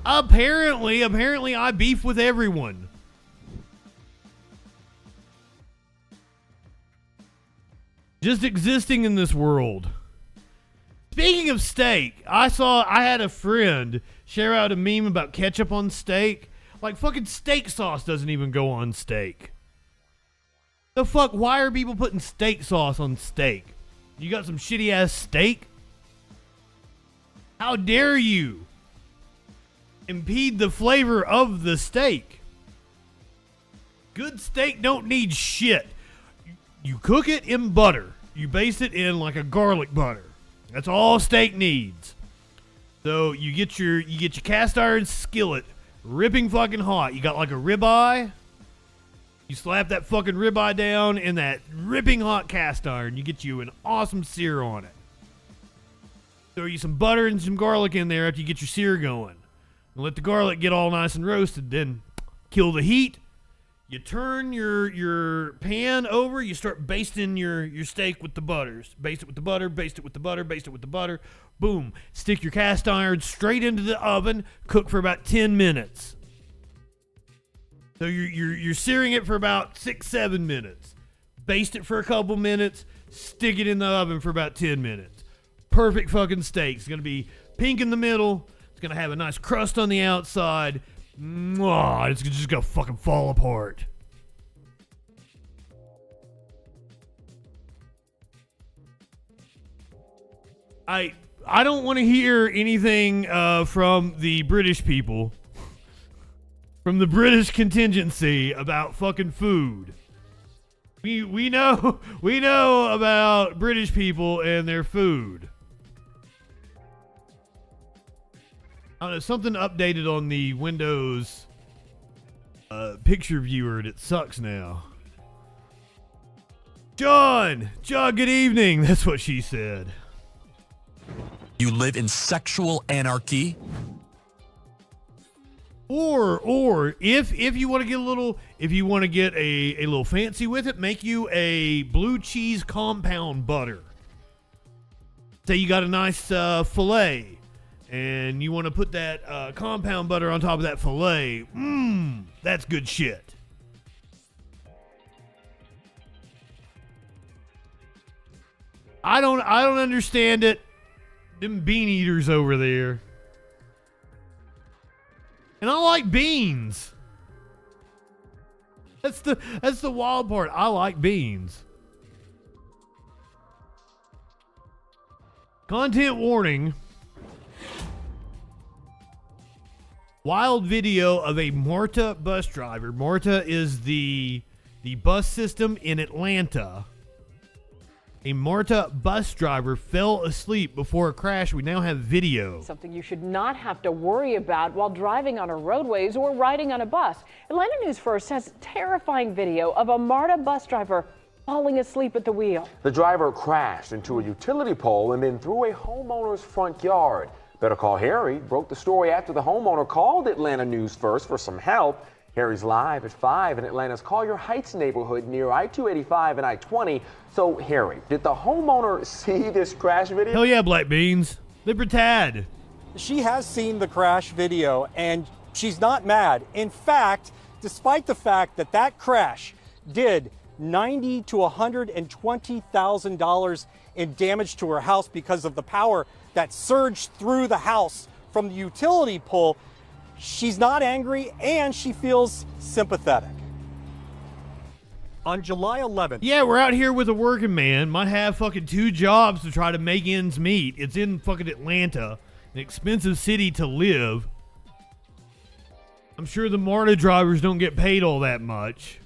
Apparently I beef with everyone. Just existing in this world. Speaking of steak, I had a friend share out a meme about ketchup on steak. Like, fucking steak sauce doesn't even go on steak. The fuck, why are people putting steak sauce on steak? You got some shitty ass steak? How dare you impede the flavor of the steak? Good steak don't need shit. You cook it in butter. You baste it in like a garlic butter. That's all steak needs. So you get your cast iron skillet ripping fucking hot. You got like a ribeye. You slap that fucking ribeye down in that ripping hot cast iron. You get you an awesome sear on it. Throw you some butter and some garlic in there after you get your sear going. And let the garlic get all nice and roasted. Then kill the heat. You turn your pan over. You start basting your steak with the butters. Baste it with the butter. Baste it with the butter. Baste it with the butter. Boom. Stick your cast iron straight into the oven. Cook for about 10 minutes. So you're searing it for about 6-7 minutes. Baste it for a couple minutes. Stick it in the oven for about 10 minutes. Perfect fucking steak. It's gonna be pink in the middle. It's gonna have a nice crust on the outside. Mwah, it's just gonna fucking fall apart. I don't want to hear anything from the British people, from the British contingency about fucking food. We know about British people and their food. I don't know, something updated on the Windows picture viewer that sucks now. John, good evening. That's what she said. You live in sexual anarchy? Or if you want to get a little fancy with it, make you a blue cheese compound butter. Say you got a nice filet, and you want to put that compound butter on top of that filet. That's good shit. I don't understand it. Them bean eaters over there. And I like beans. That's the wild part. I like beans. Content warning. Wild video of a MARTA bus driver. MARTA is the bus system in Atlanta. A MARTA bus driver fell asleep before a crash. We now have video. Something you should not have to worry about while driving on our roadways or riding on a bus. Atlanta News First has terrifying video of a MARTA bus driver falling asleep at the wheel. The driver crashed into a utility pole and then through a homeowner's front yard. Better Call Harry broke the story after the homeowner called Atlanta News First for some help. Harry's live at 5 in Atlanta's Collier Heights neighborhood near I-285 and I-20. So, Harry, did the homeowner see this crash video? Hell yeah, Black Beans. Libertad. She has seen the crash video, and she's not mad. In fact, despite the fact that that crash did $90,000 to $120,000 in damage to her house because of the power that surged through the house from the utility pole, she's not angry, and she feels sympathetic. On July 11th. Yeah, we're out here with a working man. Might have fucking 2 jobs to try to make ends meet. It's in fucking Atlanta, an expensive city to live. I'm sure the MARTA drivers don't get paid all that much.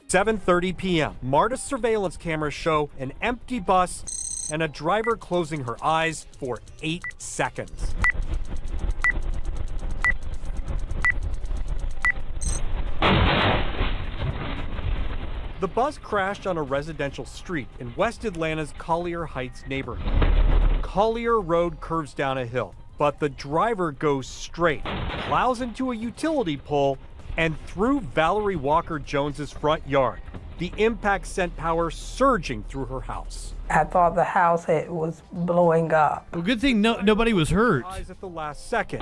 7:30 p.m. MARTA surveillance cameras show an empty bus and a driver closing her eyes for 8 seconds. The bus crashed on a residential street in West Atlanta's Collier Heights neighborhood. Collier Road curves down a hill, but the driver goes straight, plows into a utility pole, and through Valerie Walker Jones's front yard. The impact sent power surging through her house. I thought the house was blowing up. Well, good thing nobody was hurt. At the last second,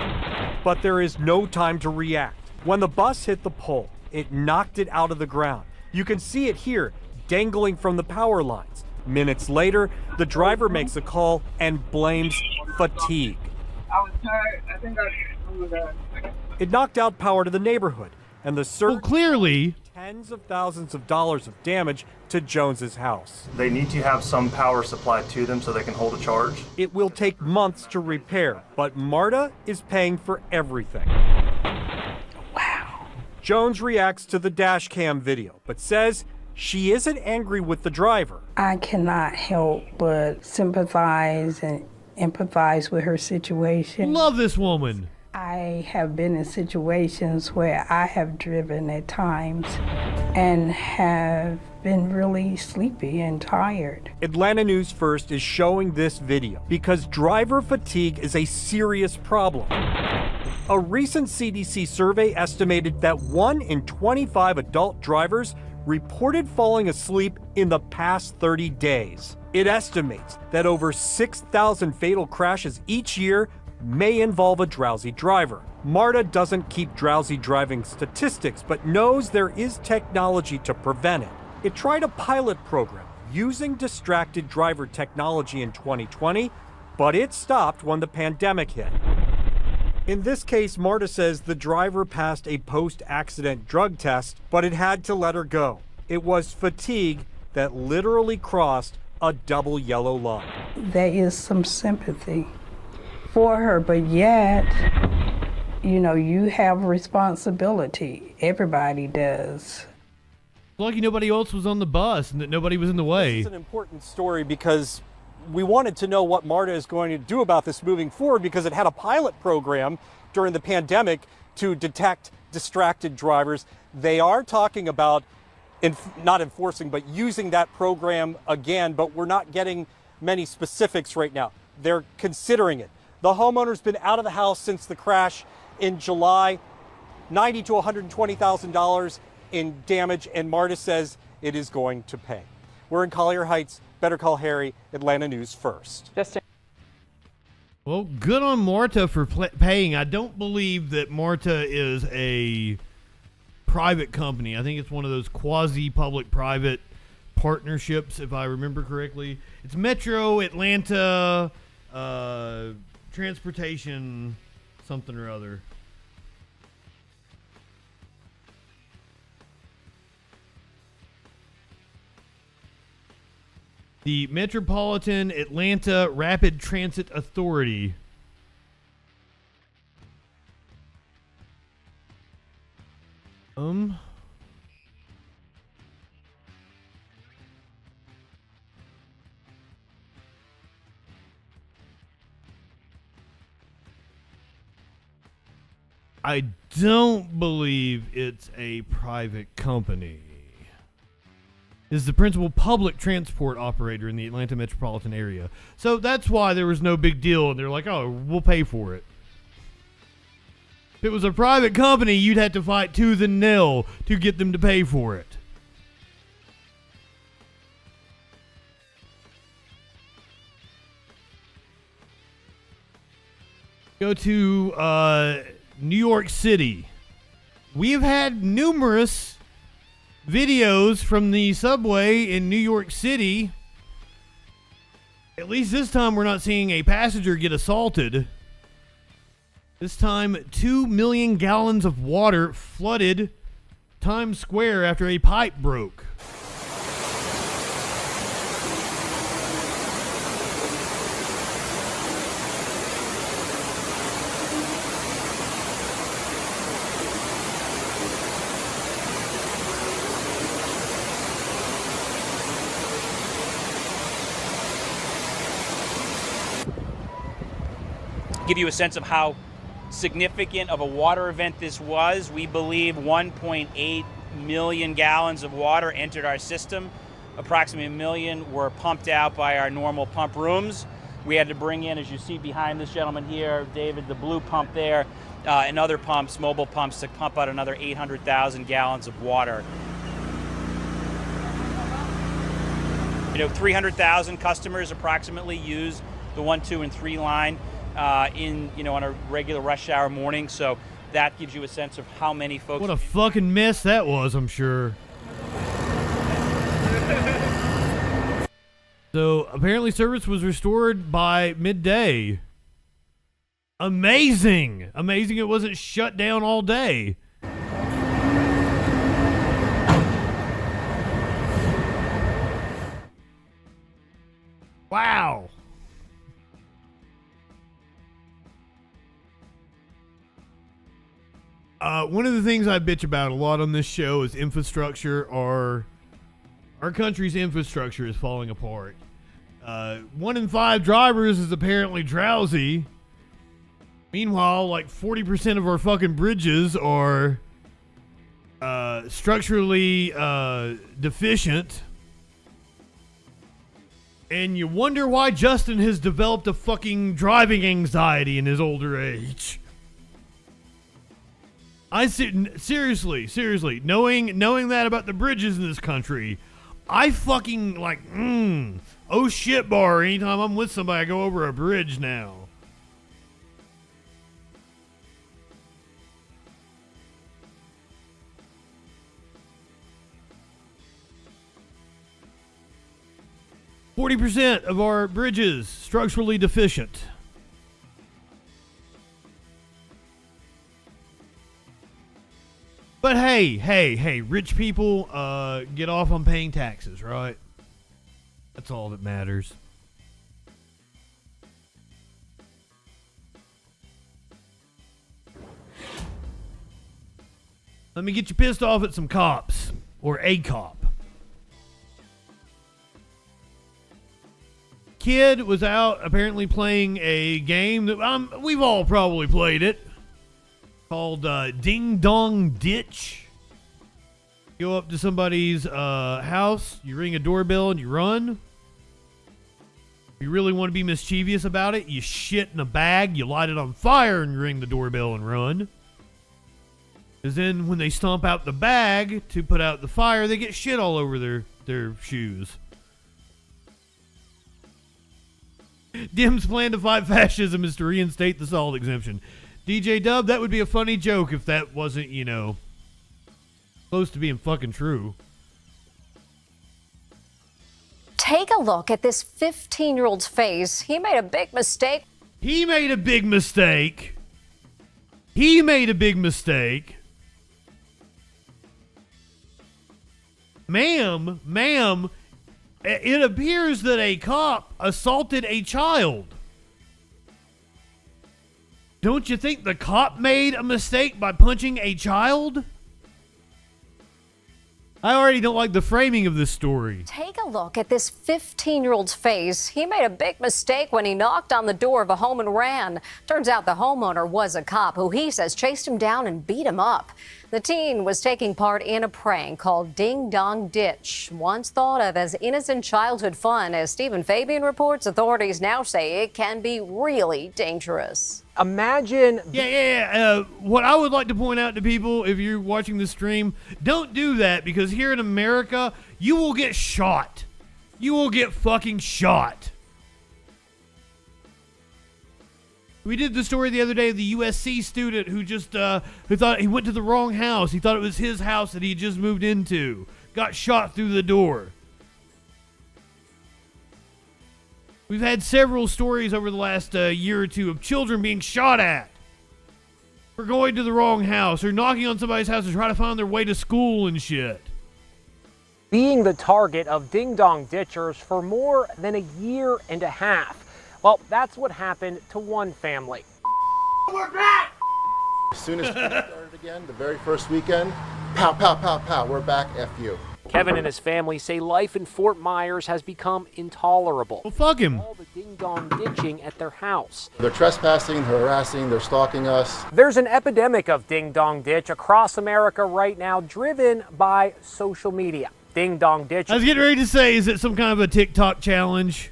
but there is no time to react. When the bus hit the pole, it knocked it out of the ground. You can see it here, dangling from the power lines. Minutes later, the driver makes a call and blames fatigue. I was tired. I think I was It knocked out power to the neighborhood, and the surge clearly tens of thousands of dollars of damage to Jones's house. They need to have some power supplied to them so they can hold a charge. It will take months to repair, but MARTA is paying for everything. Jones reacts to the dash cam video, but says she isn't angry with the driver. I cannot help but sympathize and empathize with her situation. Love this woman. I have been in situations where I have driven at times and have been really sleepy and tired. Atlanta News First is showing this video because driver fatigue is a serious problem. A recent CDC survey estimated that 1 in 25 adult drivers reported falling asleep in the past 30 days. It estimates that over 6,000 fatal crashes each year may involve a drowsy driver. MARTA doesn't keep drowsy driving statistics, but knows there is technology to prevent it. It tried a pilot program using distracted driver technology in 2020, but it stopped when the pandemic hit. In this case, MARTA says the driver passed a post-accident drug test, but it had to let her go. It was fatigue that literally crossed a double yellow line. There is some sympathy for her, but yet, you know, you have a responsibility. Everybody does. Lucky nobody else was on the bus and that nobody was in the way. This is an important story because we wanted to know what MARTA is going to do about this moving forward, because it had a pilot program during the pandemic to detect distracted drivers. They are talking about not enforcing, but using that program again, but we're not getting many specifics right now. They're considering it. The homeowner's been out of the house since the crash in July, $90,000 to $120,000 in damage, and MARTA says it is going to pay. We're in Collier Heights. Better Call Harry, Atlanta News First. Well, good on MARTA for paying. I don't believe that MARTA is a private company. I think it's one of those quasi-public-private partnerships, if I remember correctly. It's Metro Atlanta Transportation something or other. The Metropolitan Atlanta Rapid Transit Authority. I don't believe it's a private company. Is the principal public transport operator in the Atlanta metropolitan area. So that's why there was no big deal, and they're like, oh, we'll pay for it. If it was a private company, you'd have to fight tooth and nail to get them to pay for it. Go to New York City. We have had numerous videos from the subway in New York City. At least this time we're not seeing a passenger get assaulted. This time 2 million gallons of water flooded Times Square after a pipe broke. Give you a sense of how significant of a water event this was. We believe 1.8 million gallons of water entered our system. Approximately 1 million were pumped out by our normal pump rooms. We had to bring in, as you see behind this gentleman here, David, the blue pump there, and other pumps, mobile pumps, to pump out another 800,000 gallons of water. 300,000 customers approximately use the 1, 2, and 3 line on a regular rush hour morning, so that gives you a sense of how many folks. What a fucking mess that was, I'm sure. So apparently service was restored by midday. Amazing! Amazing it wasn't shut down all day. Wow. One of the things I bitch about a lot on this show is infrastructure. Our country's infrastructure is falling apart. 1 in 5 drivers is apparently drowsy. Meanwhile, like 40% of our fucking bridges are structurally deficient. And you wonder why Justin has developed a fucking driving anxiety in his older age. Seriously, knowing that about the bridges in this country, I fucking like, oh shit bar anytime I'm with somebody, I go over a bridge now. %40 of our bridges structurally deficient. But hey, rich people get off on paying taxes, right? That's all that matters. Let me get you pissed off at some cops, or a cop. Kid was out apparently playing a game that we've all probably played it, called Ding Dong Ditch. You go up to somebody's house, you ring a doorbell, and you run. If you really want to be mischievous about it, you shit in a bag, you light it on fire, and you ring the doorbell and run. Because then when they stomp out the bag to put out the fire, they get shit all over their shoes. Dim's plan to fight fascism is to reinstate the SALT exemption. DJ Dub, that would be a funny joke if that wasn't, close to being fucking true. Take a look at this 15-year-old's face. He made a big mistake. He made a big mistake. He made a big mistake. Ma'am, it appears that a cop assaulted a child. Don't you think the cop made a mistake by punching a child? I already don't like the framing of this story. Take a look at this 15-year-old's face. He made a big mistake when he knocked on the door of a home and ran. Turns out the homeowner was a cop who he says chased him down and beat him up. The teen was taking part in a prank called Ding Dong Ditch, once thought of as innocent childhood fun. As Stephen Fabian reports, authorities now say it can be really dangerous. Imagine. What I would like to point out to people, if you're watching the stream, don't do that, because here in America, you will get shot. You will get fucking shot. We did the story the other day of the USC student who just who thought he went to the wrong house. He thought it was his house that he just moved into. Got shot through the door. We've had several stories over the last year or two of children being shot at for going to the wrong house or knocking on somebody's house to try to find their way to school and shit. Being the target of ding-dong ditchers for more than a year and a half. Well, that's what happened to one family. We're back! As soon as school started again, the very first weekend, pow, pow, pow, pow, we're back, F you. Kevin and his family say life in Fort Myers has become intolerable. Well, fuck him. All the ding-dong ditching at their house. They're trespassing, they're harassing, they're stalking us. There's an epidemic of ding-dong ditch across America right now, driven by social media. Ding-dong ditch. I was getting ready to say, is it some kind of a TikTok challenge?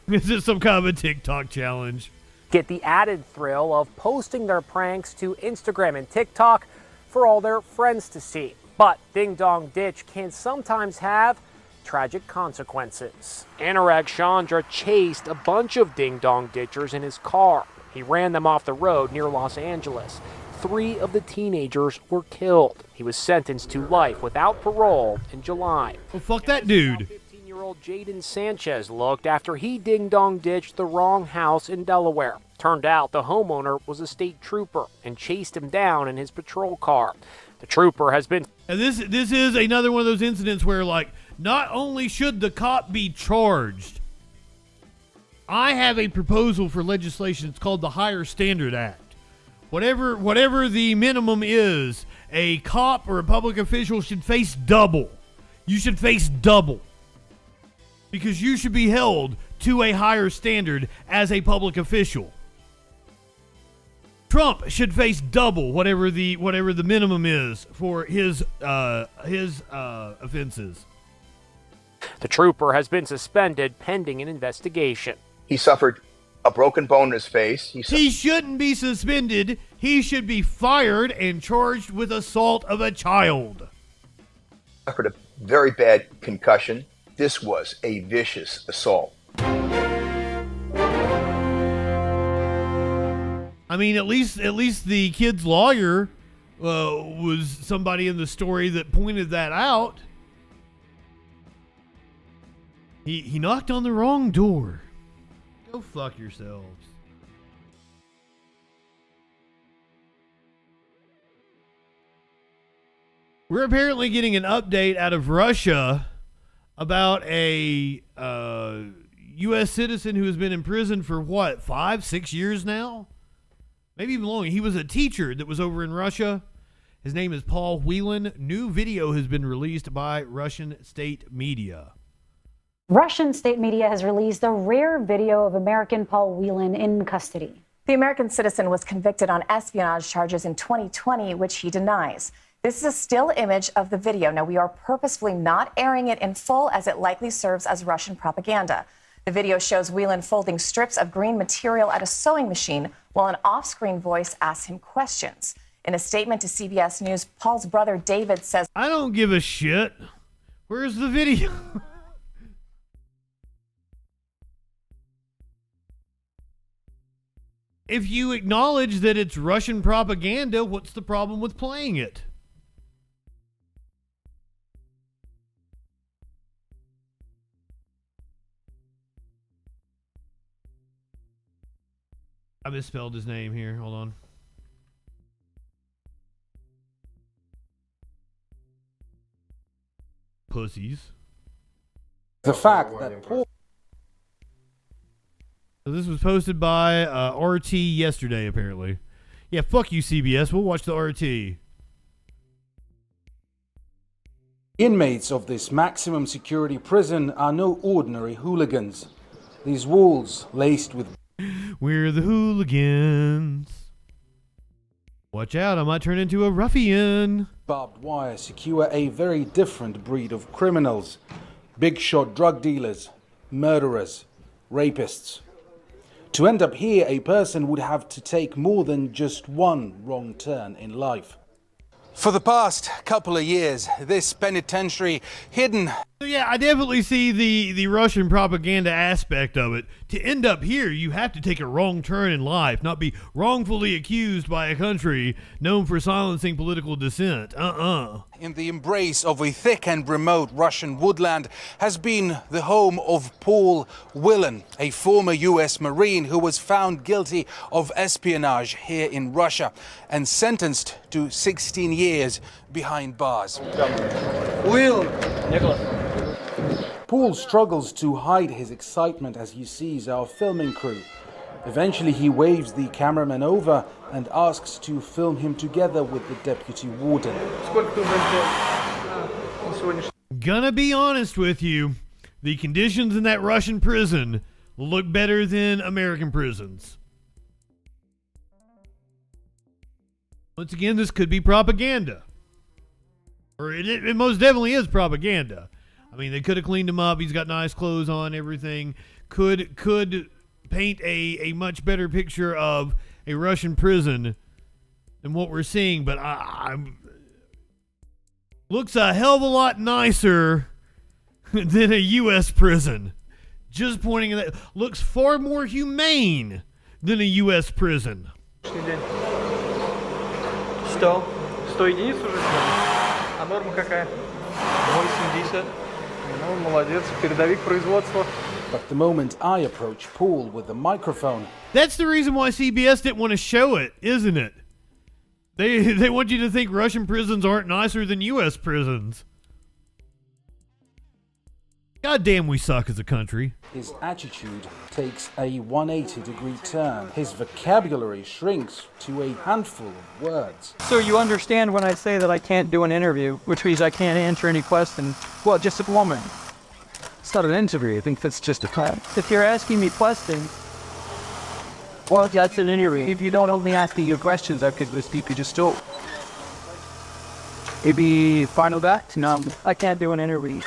Is it some kind of a TikTok challenge? Get the added thrill of posting their pranks to Instagram and TikTok for all their friends to see. But Ding Dong Ditch can sometimes have tragic consequences. Anurag Chandra chased a bunch of Ding Dong Ditchers in his car. He ran them off the road near Los Angeles. 3 of the teenagers were killed. He was sentenced to life without parole in July. Well, fuck that dude. 15-year-old Jaden Sanchez looked after he ding-dong ditched the wrong house in Delaware. Turned out the homeowner was a state trooper and chased him down in his patrol car. The trooper has been... And this is another one of those incidents where, like, not only should the cop be charged, I have a proposal for legislation. It's called the Higher Standard Act. Whatever the minimum is, a cop or a public official should face double. You should face double. Because you should be held to a higher standard as a public official. Trump should face double whatever the minimum is for his offenses. The trooper has been suspended pending an investigation. He suffered a broken bone in his face. He shouldn't be suspended. He should be fired and charged with assault of a child. Suffered a very bad concussion. This was a vicious assault. I mean, at least the kid's lawyer was somebody in the story that pointed that out. He knocked on the wrong door. Go fuck yourselves. We're apparently getting an update out of Russia about a U.S. citizen who has been in prison for what, 5-6 years now? Maybe even longer. He was a teacher that was over in Russia. His name is Paul Whelan. New video has been released by Russian state media. Russian state media has released the rare video of American Paul Whelan in custody. The American citizen was convicted on espionage charges in 2020, which he denies. This is a still image of the video. Now, we are purposefully not airing it in full as it likely serves as Russian propaganda. The video shows Whelan folding strips of green material at a sewing machine while an off-screen voice asks him questions. In a statement to CBS News, Paul's brother David says, I don't give a shit. Where's the video? If you acknowledge that it's Russian propaganda, what's the problem with playing it? I misspelled his name here. Hold on. Pussies. The fact that Paul... So this was posted by RT yesterday, apparently. Yeah, fuck you, CBS. We'll watch the RT. Inmates of this maximum security prison are no ordinary hooligans. These walls, laced with... We're the hooligans. Watch out, I might turn into a ruffian. Barbed wire secure a very different breed of criminals. Big shot drug dealers, murderers, rapists. To end up here, a person would have to take more than just one wrong turn in life. For the past couple of years, this penitentiary hidden... So yeah, I definitely see the Russian propaganda aspect of it. To end up here, you have to take a wrong turn in life, not be wrongfully accused by a country known for silencing political dissent. In the embrace of a thick and remote Russian woodland has been the home of Paul Whelan, a former U.S. Marine who was found guilty of espionage here in Russia and sentenced to 16 years behind bars. Paul struggles to hide his excitement as he sees our filming crew. Eventually he waves the cameraman over and asks to film him together with the deputy warden. Gonna be honest with you, the conditions in that Russian prison look better than American prisons. Once again, this could be propaganda. Or it most definitely is propaganda. I mean, they could have cleaned him up. He's got nice clothes on, everything. Could paint a much better picture of a Russian prison than what we're seeing. But looks a hell of a lot nicer than a U.S. prison. Just pointing at that. Looks far more humane than a U.S. prison. 100 единиц уже. А норма какая? 80. Ну, молодец, передовик производства. But the moment I approach Paul with the microphone... That's the reason why CBS didn't want to show it, isn't it? They want you to think Russian prisons aren't nicer than U.S. prisons. God damn, we suck as a country. His attitude takes a 180-degree turn. His vocabulary shrinks to a handful of words. So you understand when I say that I can't do an interview, which means I can't answer any questions. Well, just a woman. It's not an interview. I think that's just a plan. If you're asking me questions, well, that's an interview. If you don't only ask me your questions, I could keep you just talk. Maybe final that? No, I can't do an interview.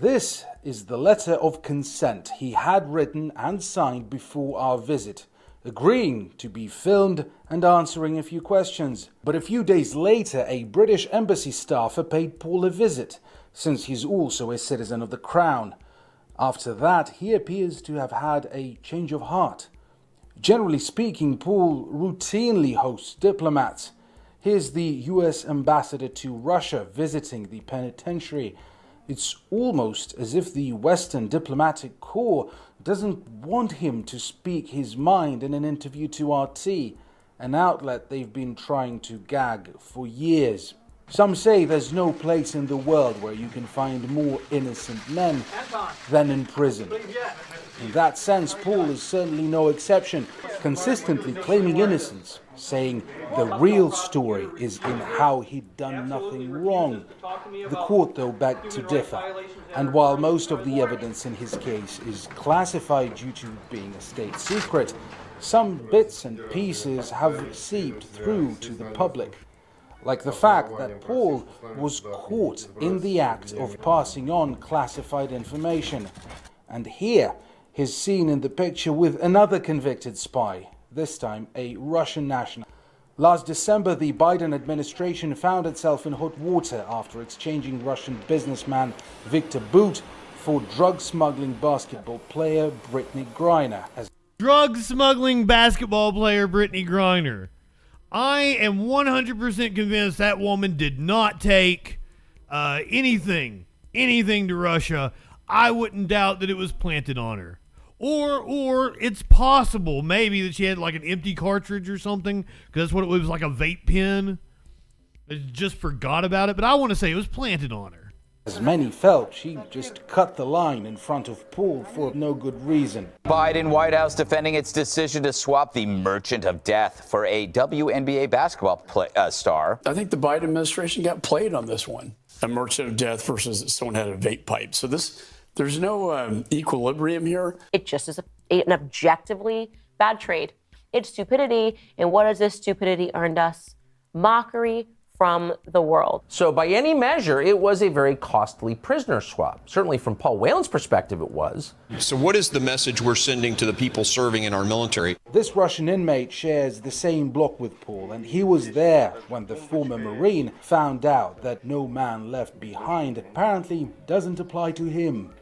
This is the letter of consent he had written and signed before our visit, agreeing to be filmed and answering a few questions. But a few days later, a British embassy staffer paid Paul a visit, since he's also a citizen of the Crown. After that, he appears to have had a change of heart. Generally speaking, Paul routinely hosts diplomats. Here's the US ambassador to Russia visiting the penitentiary. It's almost as if the Western diplomatic corps doesn't want him to speak his mind in an interview to RT, an outlet they've been trying to gag for years. Some say there's no place in the world where you can find more innocent men than in prison. In that sense, Paul is certainly no exception, consistently claiming innocence, saying the real story is in how he'd done nothing wrong. The court, though, begged to differ, and while most of the evidence in his case is classified due to being a state secret, some bits and pieces have seeped through to the public. Like the fact that Paul was caught in the act of passing on classified information. And here, he's seen in the picture with another convicted spy, this time a Russian national. Last December, the Biden administration found itself in hot water after exchanging Russian businessman Viktor Bout for drug smuggling basketball player Brittany Griner. Drug smuggling basketball player Brittany Griner. I am 100% convinced that woman did not take anything to Russia. I wouldn't doubt that it was planted on her. Or it's possible maybe that she had like an empty cartridge or something, because that's what it was, like a vape pen. I just forgot about it, but I want to say it was planted on her. As many felt, she just cut the line in front of Paul for no good reason. Biden White House defending its decision to swap the Merchant of Death for a WNBA basketball star. I think the Biden administration got played on this one. A Merchant of Death versus someone had a vape pipe. So there's no equilibrium here. It just is an objectively bad trade. It's stupidity. And what has this stupidity earned us? Mockery from the world. So by any measure, it was a very costly prisoner swap. Certainly from Paul Whelan's perspective, it was. So what is the message we're sending to the people serving in our military? This Russian inmate shares the same block with Paul, and he was there when the former Marine found out that no man left behind apparently doesn't apply to him.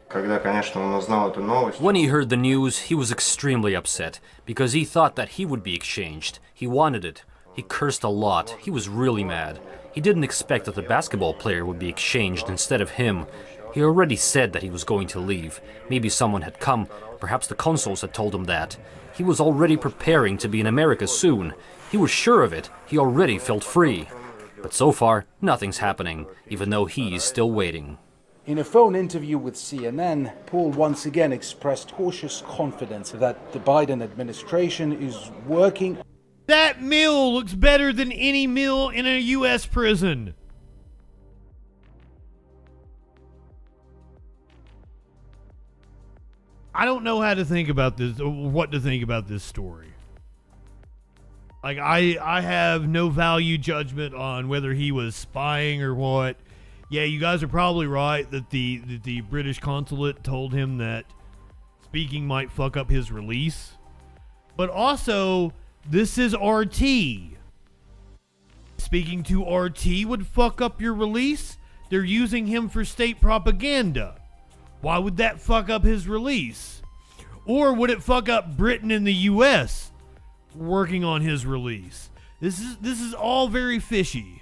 When he heard the news, he was extremely upset because he thought that he would be exchanged. He wanted it. He cursed a lot. He was really mad. He didn't expect that the basketball player would be exchanged instead of him. He already said that he was going to leave. Maybe someone had come. Perhaps the consuls had told him that. He was already preparing to be in America soon. He was sure of it. He already felt free. But so far, nothing's happening, even though he's still waiting. In a phone interview with CNN, Paul once again expressed cautious confidence that the Biden administration is working. That meal looks better than any meal in a U.S. prison. I don't know how to think about this, or what to think about this story. Like, I have no value judgment on whether he was spying or what. Yeah, you guys are probably right that the British consulate told him that speaking might fuck up his release. But also, this is RT. Speaking to RT would fuck up your release? They're using him for state propaganda. Why would that fuck up his release? Or would it fuck up Britain and the U.S. working on his release? This is all very fishy.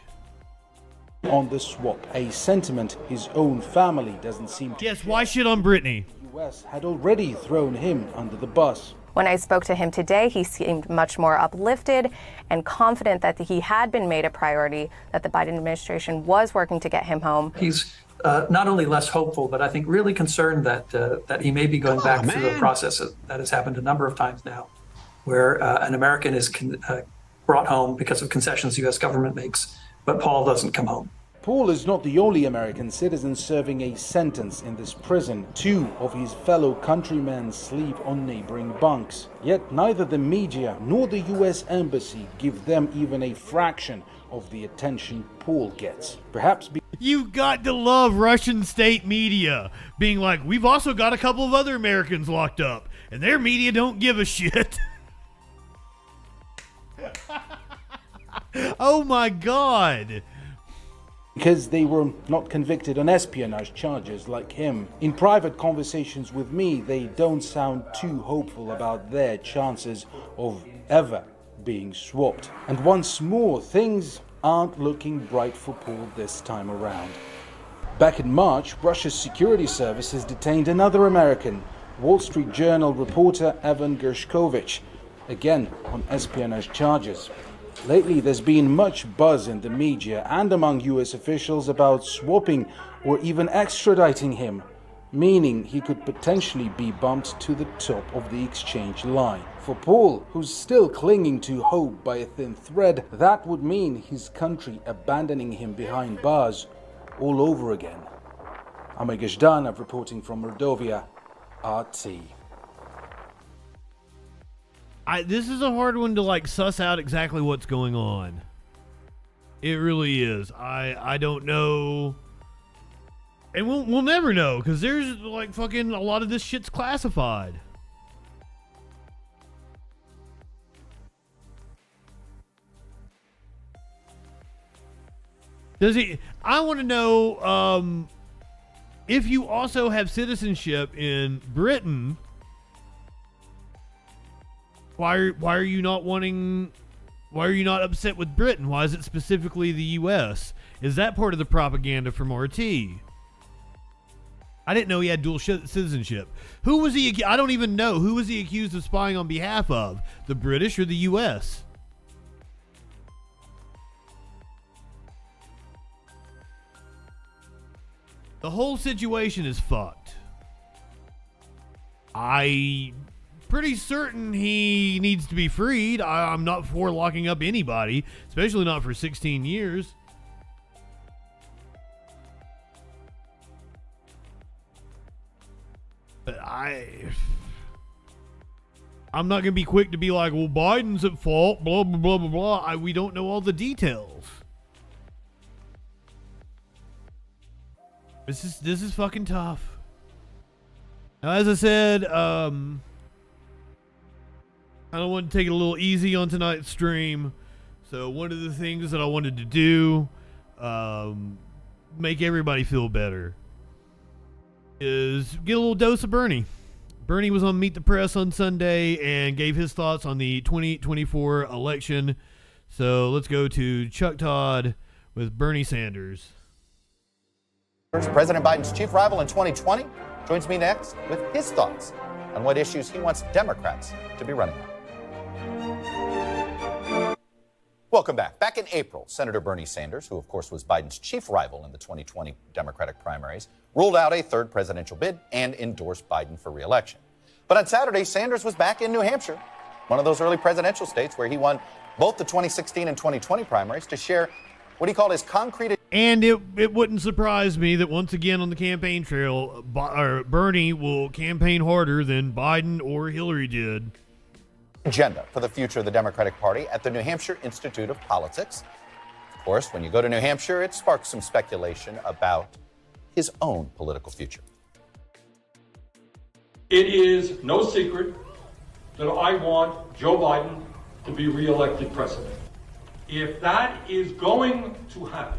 On the swap, a sentiment his own family doesn't seem to. Yes, why shit on Brittany? The U.S. had already thrown him under the bus. When I spoke to him today, he seemed much more uplifted and confident that he had been made a priority, that the Biden administration was working to get him home. He's not only less hopeful, but I think really concerned that he may be going back through a process that has happened a number of times now, where an American is brought home because of concessions the U.S. government makes, but Paul doesn't come home. Paul is not the only American citizen serving a sentence in this prison. 2 of his fellow countrymen sleep on neighboring bunks. Yet neither the media nor the U.S. Embassy give them even a fraction of the attention Paul gets. Perhaps You've got to love Russian state media being like, we've also got a couple of other Americans locked up, and their media don't give a shit. Oh my God. Because they were not convicted on espionage charges like him. In private conversations with me, they don't sound too hopeful about their chances of ever being swapped. And once more, things aren't looking bright for Paul this time around. Back in March, Russia's security services detained another American, Wall Street Journal reporter Evan Gershkovich, again on espionage charges. Lately, there's been much buzz in the media and among US officials about swapping or even extraditing him, meaning he could potentially be bumped to the top of the exchange line. For Paul, who's still clinging to hope by a thin thread, that would mean his country abandoning him behind bars all over again. I'm Gajdanov reporting from Mordovia, RT. This is a hard one to like suss out exactly what's going on. It really is. I don't know. And we'll never know, because there's like fucking a lot of this shit's classified. I want to know if you also have citizenship in Britain, why are you not upset with Britain? Why is it specifically the US? Is that part of the propaganda from RT? I didn't know he had dual citizenship. Who was he? I don't even know. Who was he accused of spying on behalf of? The British or the US? The whole situation is fucked. I'm pretty certain he needs to be freed. I'm not for locking up anybody, especially not for 16 years. But I'm not going to be quick to be like, well, Biden's at fault, blah, blah, blah, blah, blah. We don't know all the details. This is fucking tough. Now, as I said, I don't want to take it a little easy on tonight's stream. So one of the things that I wanted to do, make everybody feel better, is get a little dose of Bernie. Bernie was on Meet the Press on Sunday and gave his thoughts on the 2024 election. So let's go to Chuck Todd with Bernie Sanders. President Biden's chief rival in 2020 joins me next with his thoughts on what issues he wants Democrats to be running on. Welcome back. Back in April, Senator Bernie Sanders, who of course was Biden's chief rival in the 2020 Democratic primaries, ruled out a third presidential bid and endorsed Biden for re-election. But on Saturday, Sanders was back in New Hampshire, one of those early presidential states where he won both the 2016 and 2020 primaries, to share what he called his concrete. And it wouldn't surprise me that once again on the campaign trail, Bernie will campaign harder than Biden or Hillary did. Agenda for the future of the Democratic Party at the New Hampshire Institute of Politics. Of course, when you go to New Hampshire, it sparks some speculation about his own political future. It is no secret that I want Joe Biden to be reelected president. If that is going to happen,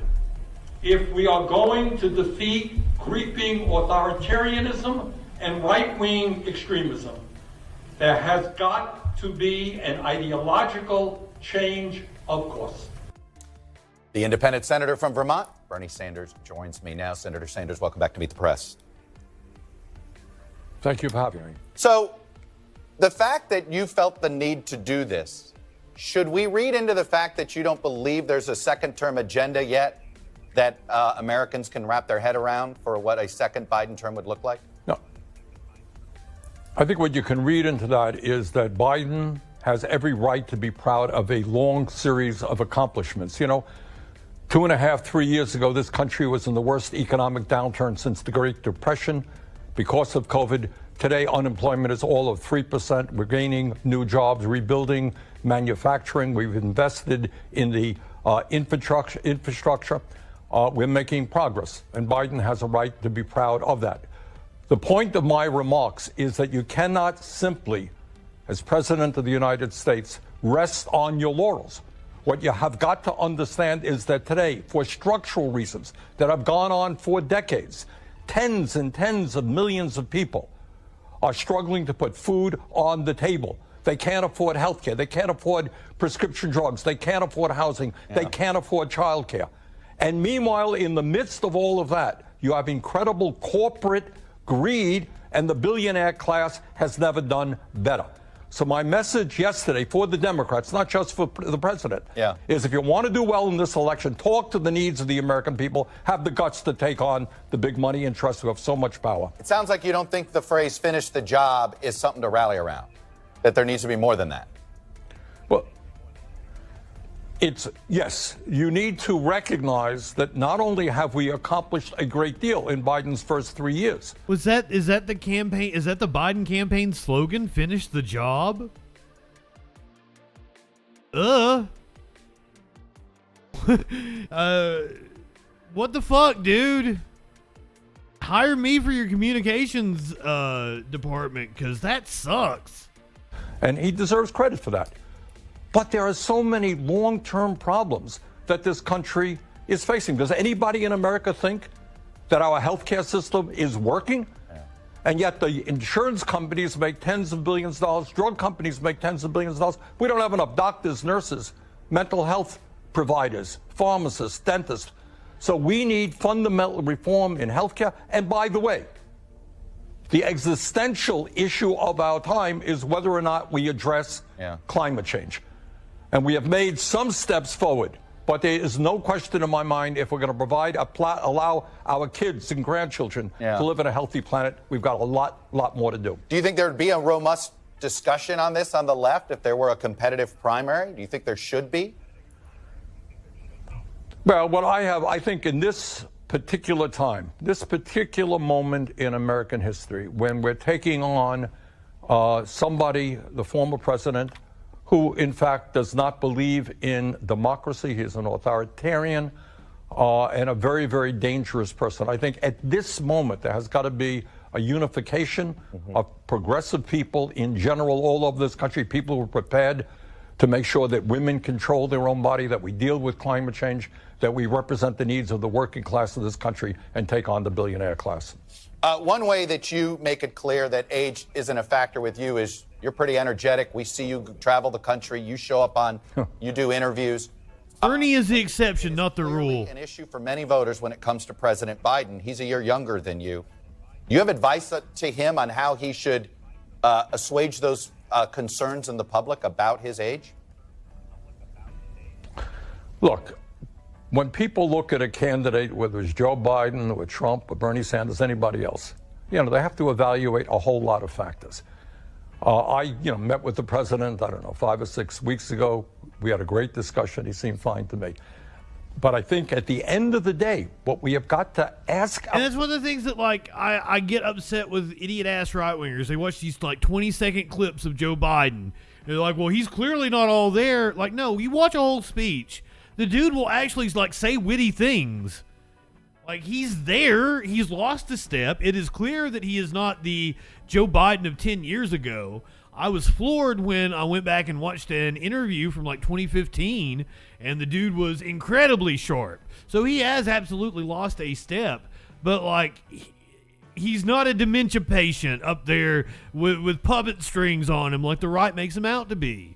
if we are going to defeat creeping authoritarianism and right-wing extremism, there has got to be an ideological change of course. The independent senator from Vermont, Bernie Sanders, joins me now. Senator Sanders, welcome back to Meet the Press. Thank you for having me. So, the fact that you felt the need to do this, should we read into the fact that you don't believe there's a second-term agenda yet that Americans can wrap their head around for what a second Biden term would look like? No. I think what you can read into that is that Biden has every right to be proud of a long series of accomplishments. You know, 2.5, 3 years ago, this country was in the worst economic downturn since the Great Depression because of COVID. Today, unemployment is all of 3%. We're gaining new jobs, rebuilding manufacturing. We've invested in the infrastructure. We're making progress, and Biden has a right to be proud of that. The point of my remarks is that you cannot simply, as President of the United States, rest on your laurels. What you have got to understand is that today, for structural reasons that have gone on for decades, tens and tens of millions of people are struggling to put food on the table. They can't afford health care. They can't afford prescription drugs. They can't afford housing. They can't afford child care. And meanwhile, in the midst of all of that, you have incredible corporate greed, and the billionaire class has never done better. So my message yesterday for the Democrats, not just for the president, is if you want to do well in this election, talk to the needs of the American people, have the guts to take on the big money interests who have so much power. It sounds like you don't think the phrase finish the job is something to rally around, that there needs to be more than that. Well, yes, you need to recognize that not only have we accomplished a great deal in Biden's first 3 years. Is that the campaign? Is that the Biden campaign slogan? Finish the job. What the fuck, dude? Hire me for your communications department, because that sucks. And he deserves credit for that. But there are so many long-term problems that this country is facing. Does anybody in America think that our healthcare system is working? And yet the insurance companies make tens of billions of dollars, drug companies make tens of billions of dollars. We don't have enough doctors, nurses, mental health providers, pharmacists, dentists. So we need fundamental reform in healthcare. And by the way, the existential issue of our time is whether or not we address climate change. And we have made some steps forward, but there is no question in my mind if we're going to provide allow our kids and grandchildren to live in a healthy planet, we've got a lot more to do. Do you think there would be a robust discussion on this on the left if there were a competitive primary? Do you think there should be? Well, what I think in this particular time, this particular moment in American history, when we're taking on somebody, the former president, who in fact does not believe in democracy. He's an authoritarian and a very, very dangerous person. I think at this moment there has got to be a unification of progressive people in general all over this country, people who are prepared to make sure that women control their own body, that we deal with climate change, that we represent the needs of the working class of this country and take on the billionaire class. One way that you make it clear that age isn't a factor with you is you're pretty energetic. We see you travel the country. You show up you do interviews. Bernie is the exception, not the rule. An issue for many voters when it comes to President Biden. He's a year younger than you. Do you have advice to him on how he should assuage those concerns in the public about his age? Look, when people look at a candidate, whether it's Joe Biden or Trump or Bernie Sanders, anybody else, they have to evaluate a whole lot of factors. I met with the president, 5 or 6 weeks ago. We had a great discussion. He seemed fine to me. But I think at the end of the day, what we have got to ask... And that's one of the things that, I get upset with idiot-ass right-wingers. They watch these, 20-second clips of Joe Biden. And they're like, well, he's clearly not all there. No, you watch a whole speech. The dude will actually, say witty things. He's there. He's lost a step. It is clear that he is not the Joe Biden of 10 years ago. I was floored when I went back and watched an interview from 2015, and the dude was incredibly sharp. So he has absolutely lost a step, but he's not a dementia patient up there with puppet strings on him like the right makes him out to be.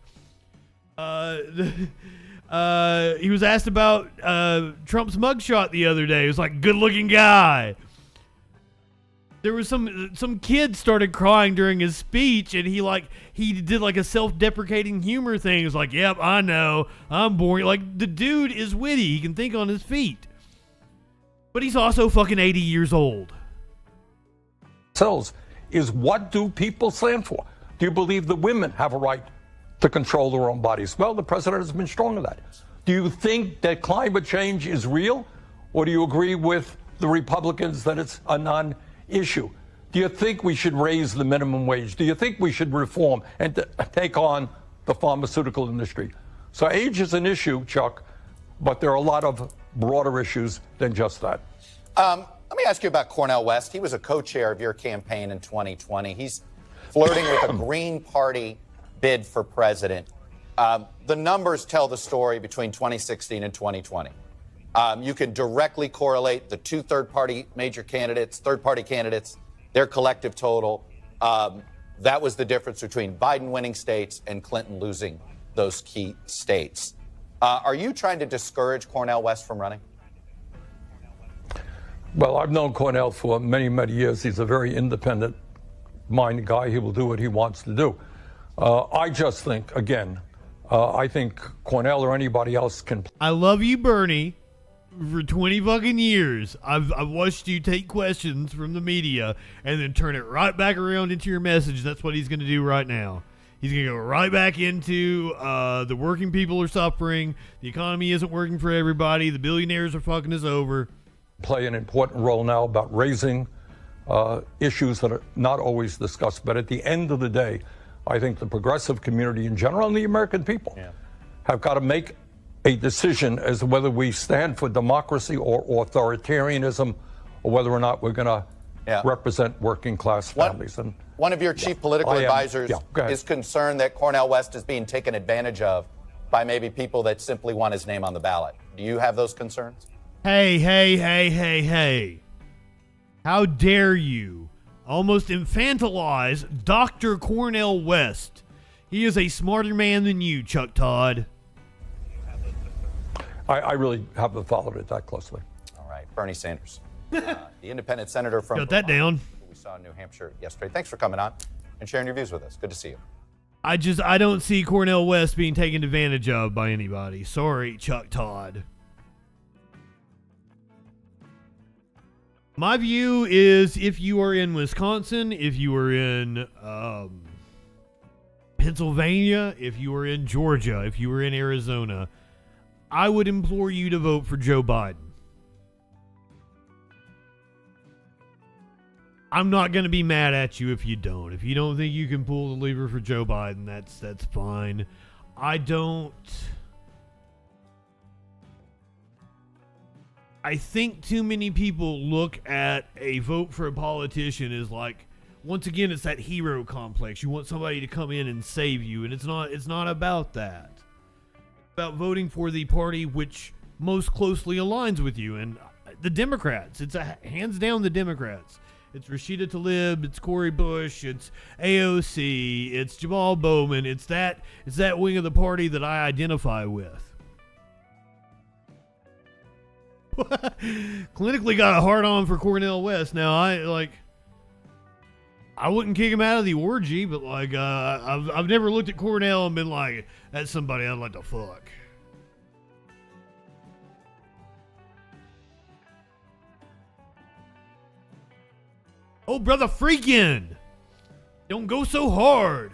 He was asked about Trump's mugshot the other day. He was good looking guy. There was some kid started crying during his speech, and he did a self-deprecating humor thing. He was like, yep, I know, I'm boring. The dude is witty. He can think on his feet. But he's also fucking 80 years old. Is what do people stand for? Do you believe that women have a right to control their own bodies? Well, the president has been strong on that. Do you think that climate change is real? Or do you agree with the Republicans that it's a non-issue? Do you think we should raise the minimum wage? Do you think we should reform and take on the pharmaceutical industry? So age is an issue, Chuck, but there are a lot of broader issues than just that. Let me ask you about Cornel West. He was a co-chair of your campaign in 2020. He's flirting with a Green Party bid for president. The numbers tell the story between 2016 and 2020. You can directly correlate the two third-party candidates, their collective total. That was the difference between Biden winning states and Clinton losing those key states. Are you trying to discourage Cornel West from running? Well, I've known Cornel for many, many years. He's a very independent-minded guy. He will do what he wants to do. I just think, again, I think Cornell or anybody else can. I love you, Bernie. For 20 fucking years, I've watched you take questions from the media and then turn it right back around into your message. That's what he's going to do right now. He's going to go right back into the working people are suffering. The economy isn't working for everybody. The billionaires are fucking us over. Play an important role now about raising issues that are not always discussed. But at the end of the day, I think the progressive community in general and the American people have got to make a decision as to whether we stand for democracy or authoritarianism, or whether or not we're going to represent working class families. And one of your chief political advisors is concerned that Cornel West is being taken advantage of by maybe people that simply want his name on the ballot. Do you have those concerns? Hey. How dare you almost infantilize Dr. Cornel West? He is a smarter man than you, Chuck Todd. I really haven't followed it that closely. All right, Bernie Sanders, the independent senator from Got that down. who we saw in New Hampshire yesterday. Thanks for coming on and sharing your views with us. Good to see you. I don't see Cornel West being taken advantage of by anybody. Sorry, Chuck Todd. My view is if you are in Wisconsin, if you are in Pennsylvania, if you are in Georgia, if you are in Arizona, I would implore you to vote for Joe Biden. I'm not going to be mad at you if you don't. If you don't think you can pull the lever for Joe Biden, that's fine. I think too many people look at a vote for a politician as like, once again, it's that hero complex. You want somebody to come in and save you, and it's not about that. About voting for the party which most closely aligns with you, and the Democrats. It's hands down the Democrats. It's Rashida Tlaib, it's Cori Bush, it's AOC, it's Jamal Bowman. It's that wing of the party that I identify with. Clinically got a hard on for Cornel West. Now I wouldn't kick him out of the orgy, but I've never looked at Cornell and been like, that's somebody I'd like to fuck. Oh, brother Freakin, don't go so hard.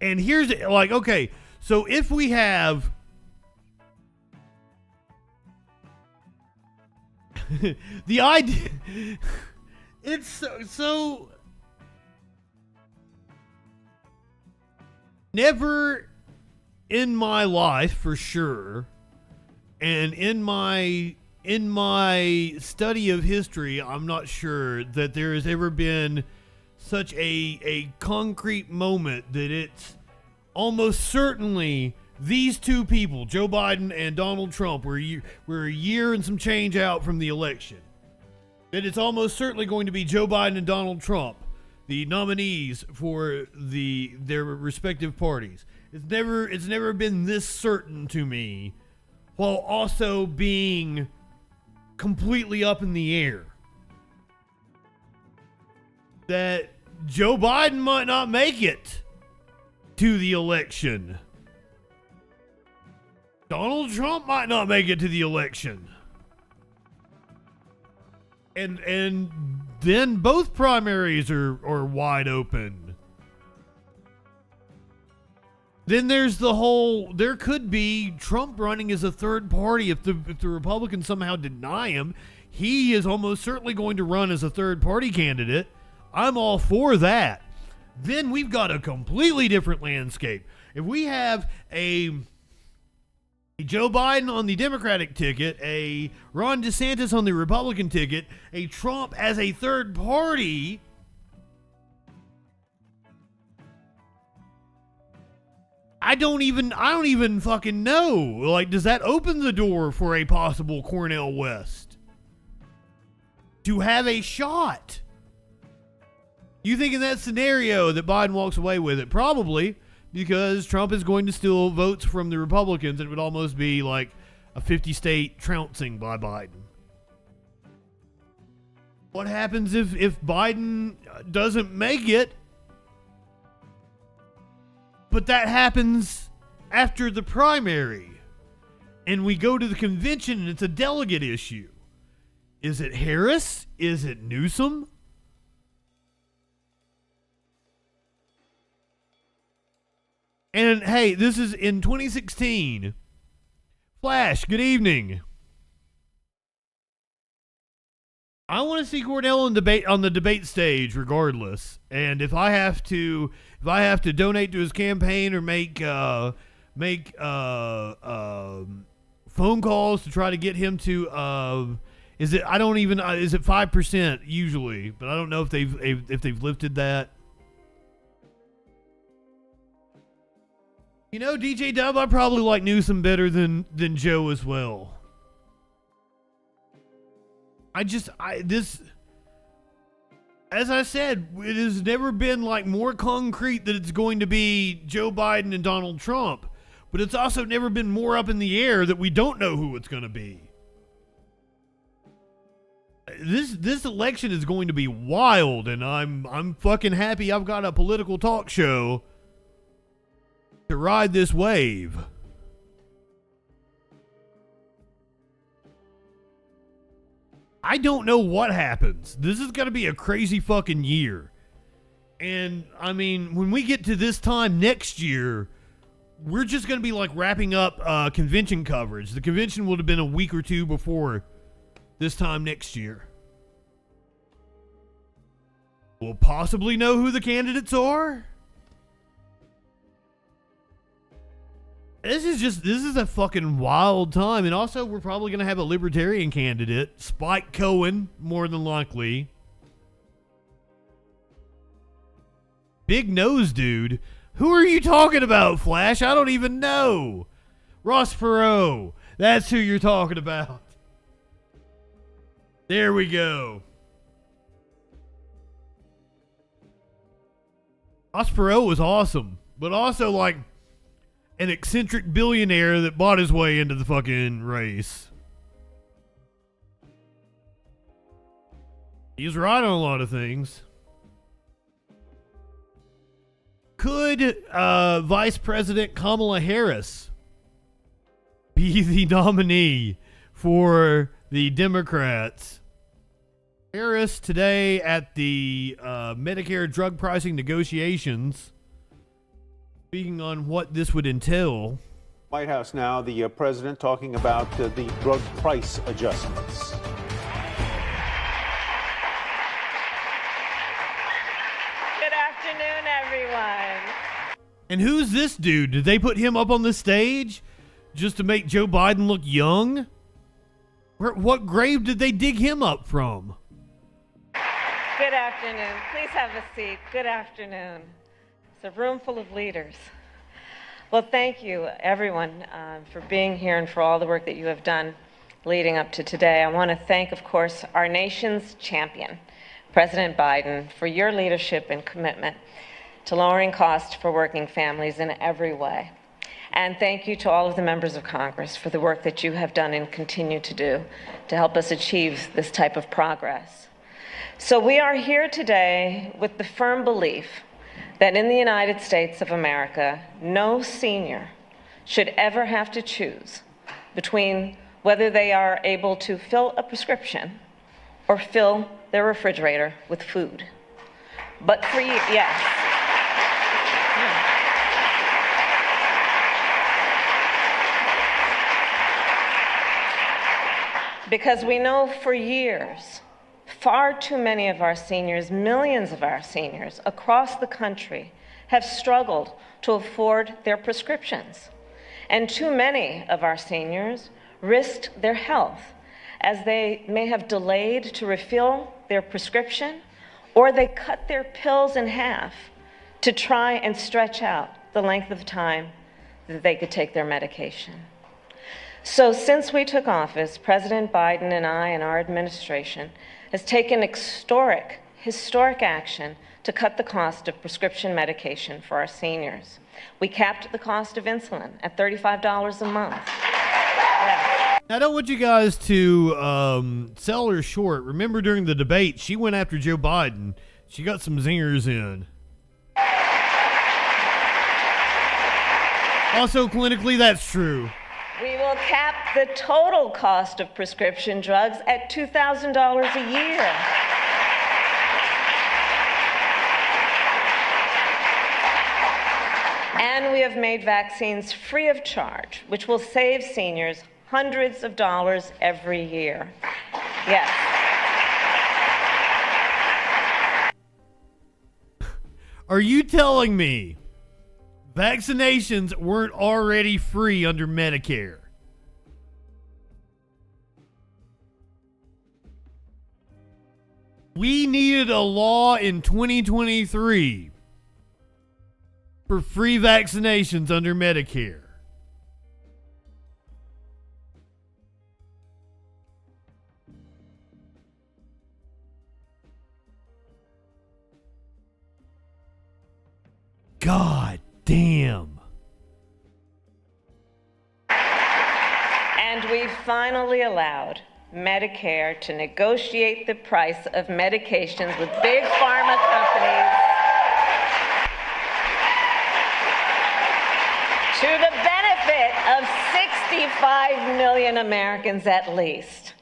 And here's okay, so if we have the idea, it's so never in my life, for sure, and in my study of history, I'm not sure that there has ever been such a concrete moment that it's almost certainly these two people, Joe Biden and Donald Trump, we're a year and some change out from the election. That it's almost certainly going to be Joe Biden and Donald Trump, the nominees for their respective parties. It's never been this certain to me, while also being completely up in the air. That Joe Biden might not make it to the election. Donald Trump might not make it to the election. And then both primaries are wide open. Then there's there could be Trump running as a third party if the Republicans somehow deny him. He is almost certainly going to run as a third party candidate. I'm all for that. Then we've got a completely different landscape. If we have a Joe Biden on the Democratic ticket, a Ron DeSantis on the Republican ticket, a Trump as a third party, I don't even fucking know. Like, does that open the door for a possible Cornel West to have a shot? You think in that scenario that Biden walks away with it? Probably, because Trump is going to steal votes from the Republicans. It would almost be like a 50-state trouncing by Biden. What happens if Biden doesn't make it? But that happens after the primary. And we go to the convention and it's a delegate issue. Is it Harris? Is it Newsom? And hey, this is in 2016. Flash, good evening. I want to see Cordell on the debate stage regardless. And if I have to donate to his campaign or make phone calls to try to get him to is it 5% usually, but I don't know if they've lifted that. You know, DJ Dub, I probably like Newsom better than Joe as well. As I said, it has never been like more concrete that it's going to be Joe Biden and Donald Trump, but it's also never been more up in the air that we don't know who it's going to be. This election is going to be wild, and I'm fucking happy I've got a political talk show to ride this wave. I don't know what happens. This is going to be a crazy fucking year. And, I mean, when we get to this time next year, we're just going to be, like, wrapping up convention coverage. The convention would have been a week or two before this time next year. We'll possibly know who the candidates are. This is a fucking wild time. And also, we're probably going to have a libertarian candidate. Spike Cohen, more than likely. Big nose dude. Who are you talking about, Flash? I don't even know. Ross Perot. That's who you're talking about. There we go. Ross Perot was awesome. But also, like, an eccentric billionaire that bought his way into the fucking race. He's right on a lot of things. Could Vice President Kamala Harris be the nominee for the Democrats? Harris today at the Medicare drug pricing negotiations, speaking on what this would entail. White House now, the president talking about the drug price adjustments. Good afternoon, everyone. And who's this dude? Did they put him up on the stage just to make Joe Biden look young? What grave did they dig him up from? Good afternoon. Please have a seat. Good afternoon. It's a room full of leaders. Well, thank you, everyone, for being here and for all the work that you have done leading up to today. I want to thank, of course, our nation's champion, President Biden, for your leadership and commitment to lowering costs for working families in every way. And thank you to all of the members of Congress for the work that you have done and continue to do to help us achieve this type of progress. So we are here today with the firm belief that in the United States of America, no senior should ever have to choose between whether they are able to fill a prescription or fill their refrigerator with food. But for you, yes. Because we know for years, far too many of our seniors, millions of our seniors across the country have struggled to afford their prescriptions. And too many of our seniors risked their health as they may have delayed to refill their prescription, or they cut their pills in half to try and stretch out the length of time that they could take their medication. So since we took office, President Biden and I and our administration has taken historic action to cut the cost of prescription medication for our seniors. We capped the cost of insulin at $35 a month. I don't want you guys to sell her short. Remember, during the debate, she went after Joe Biden. She got some zingers in. Also, clinically, that's true. We will cap the total cost of prescription drugs at $2,000 a year. And we have made vaccines free of charge, which will save seniors hundreds of dollars every year. Yes. Are you telling me vaccinations weren't already free under Medicare? We needed a law in 2023 for free vaccinations under Medicare. God damn. And we finally allowed Medicare to negotiate the price of medications with big pharma companies to the benefit of 65 million Americans at least.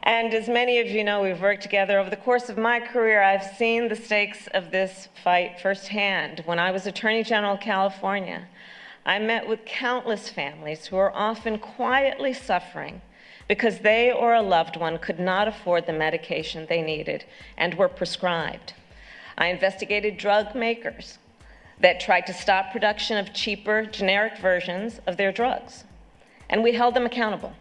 And as many of you know, we've worked together over the course of my career. I've seen the stakes of this fight firsthand. When I was Attorney General of California, I met with countless families who are often quietly suffering because they or a loved one could not afford the medication they needed and were prescribed. I investigated drug makers that tried to stop production of cheaper generic versions of their drugs, and we held them accountable.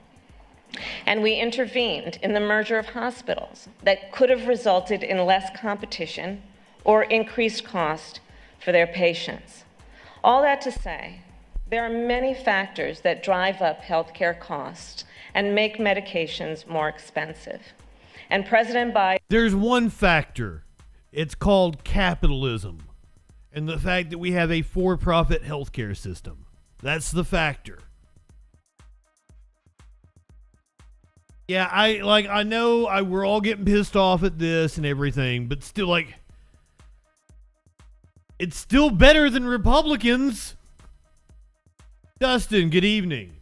And we intervened in the merger of hospitals that could have resulted in less competition or increased cost for their patients. All that to say, there are many factors that drive up healthcare costs and make medications more expensive. And President Biden... There's one factor. It's called capitalism. And the fact that we have a for-profit healthcare system. That's the factor. Yeah, I know we're all getting pissed off at this and everything, but still, it's still better than Republicans. Dustin, good evening.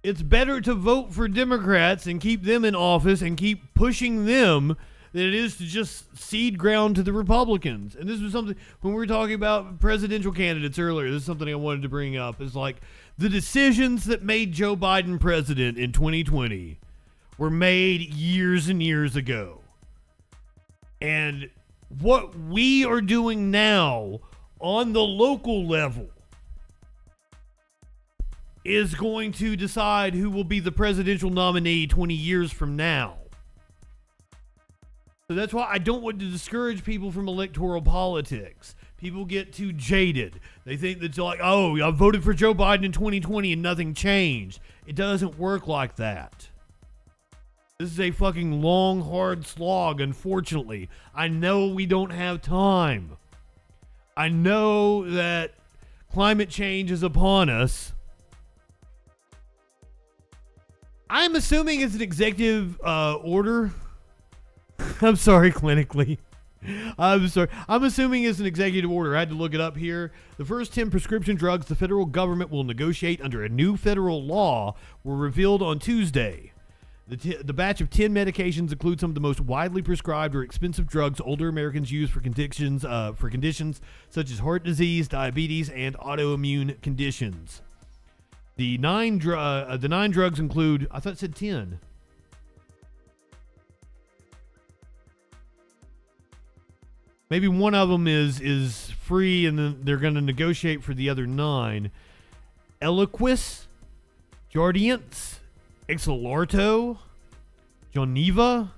It's better to vote for Democrats and keep them in office and keep pushing them than it is to just cede ground to the Republicans. And this was something, when we were talking about presidential candidates earlier, this is something I wanted to bring up, is the decisions that made Joe Biden president in 2020 were made years and years ago. And what we are doing now on the local level is going to decide who will be the presidential nominee 20 years from now. So that's why I don't want to discourage people from electoral politics. People get too jaded. They think that oh, I voted for Joe Biden in 2020 and nothing changed. It doesn't work like that. This is a fucking long, hard slog, unfortunately. I know we don't have time. I know that climate change is upon us. I'm assuming it's an executive order. I'm sorry, clinically. I'm sorry. I'm assuming it's an executive order. I had to look it up here. The first 10 prescription drugs the federal government will negotiate under a new federal law were revealed on Tuesday. The batch of 10 medications include some of the most widely prescribed or expensive drugs older Americans use for conditions such as heart disease, diabetes, and autoimmune conditions. The nine drugs include, I thought it said 10. Maybe one of them is free, and then they're going to negotiate for the other 9. Eliquis, Jardiance, Exelarto, Joniva,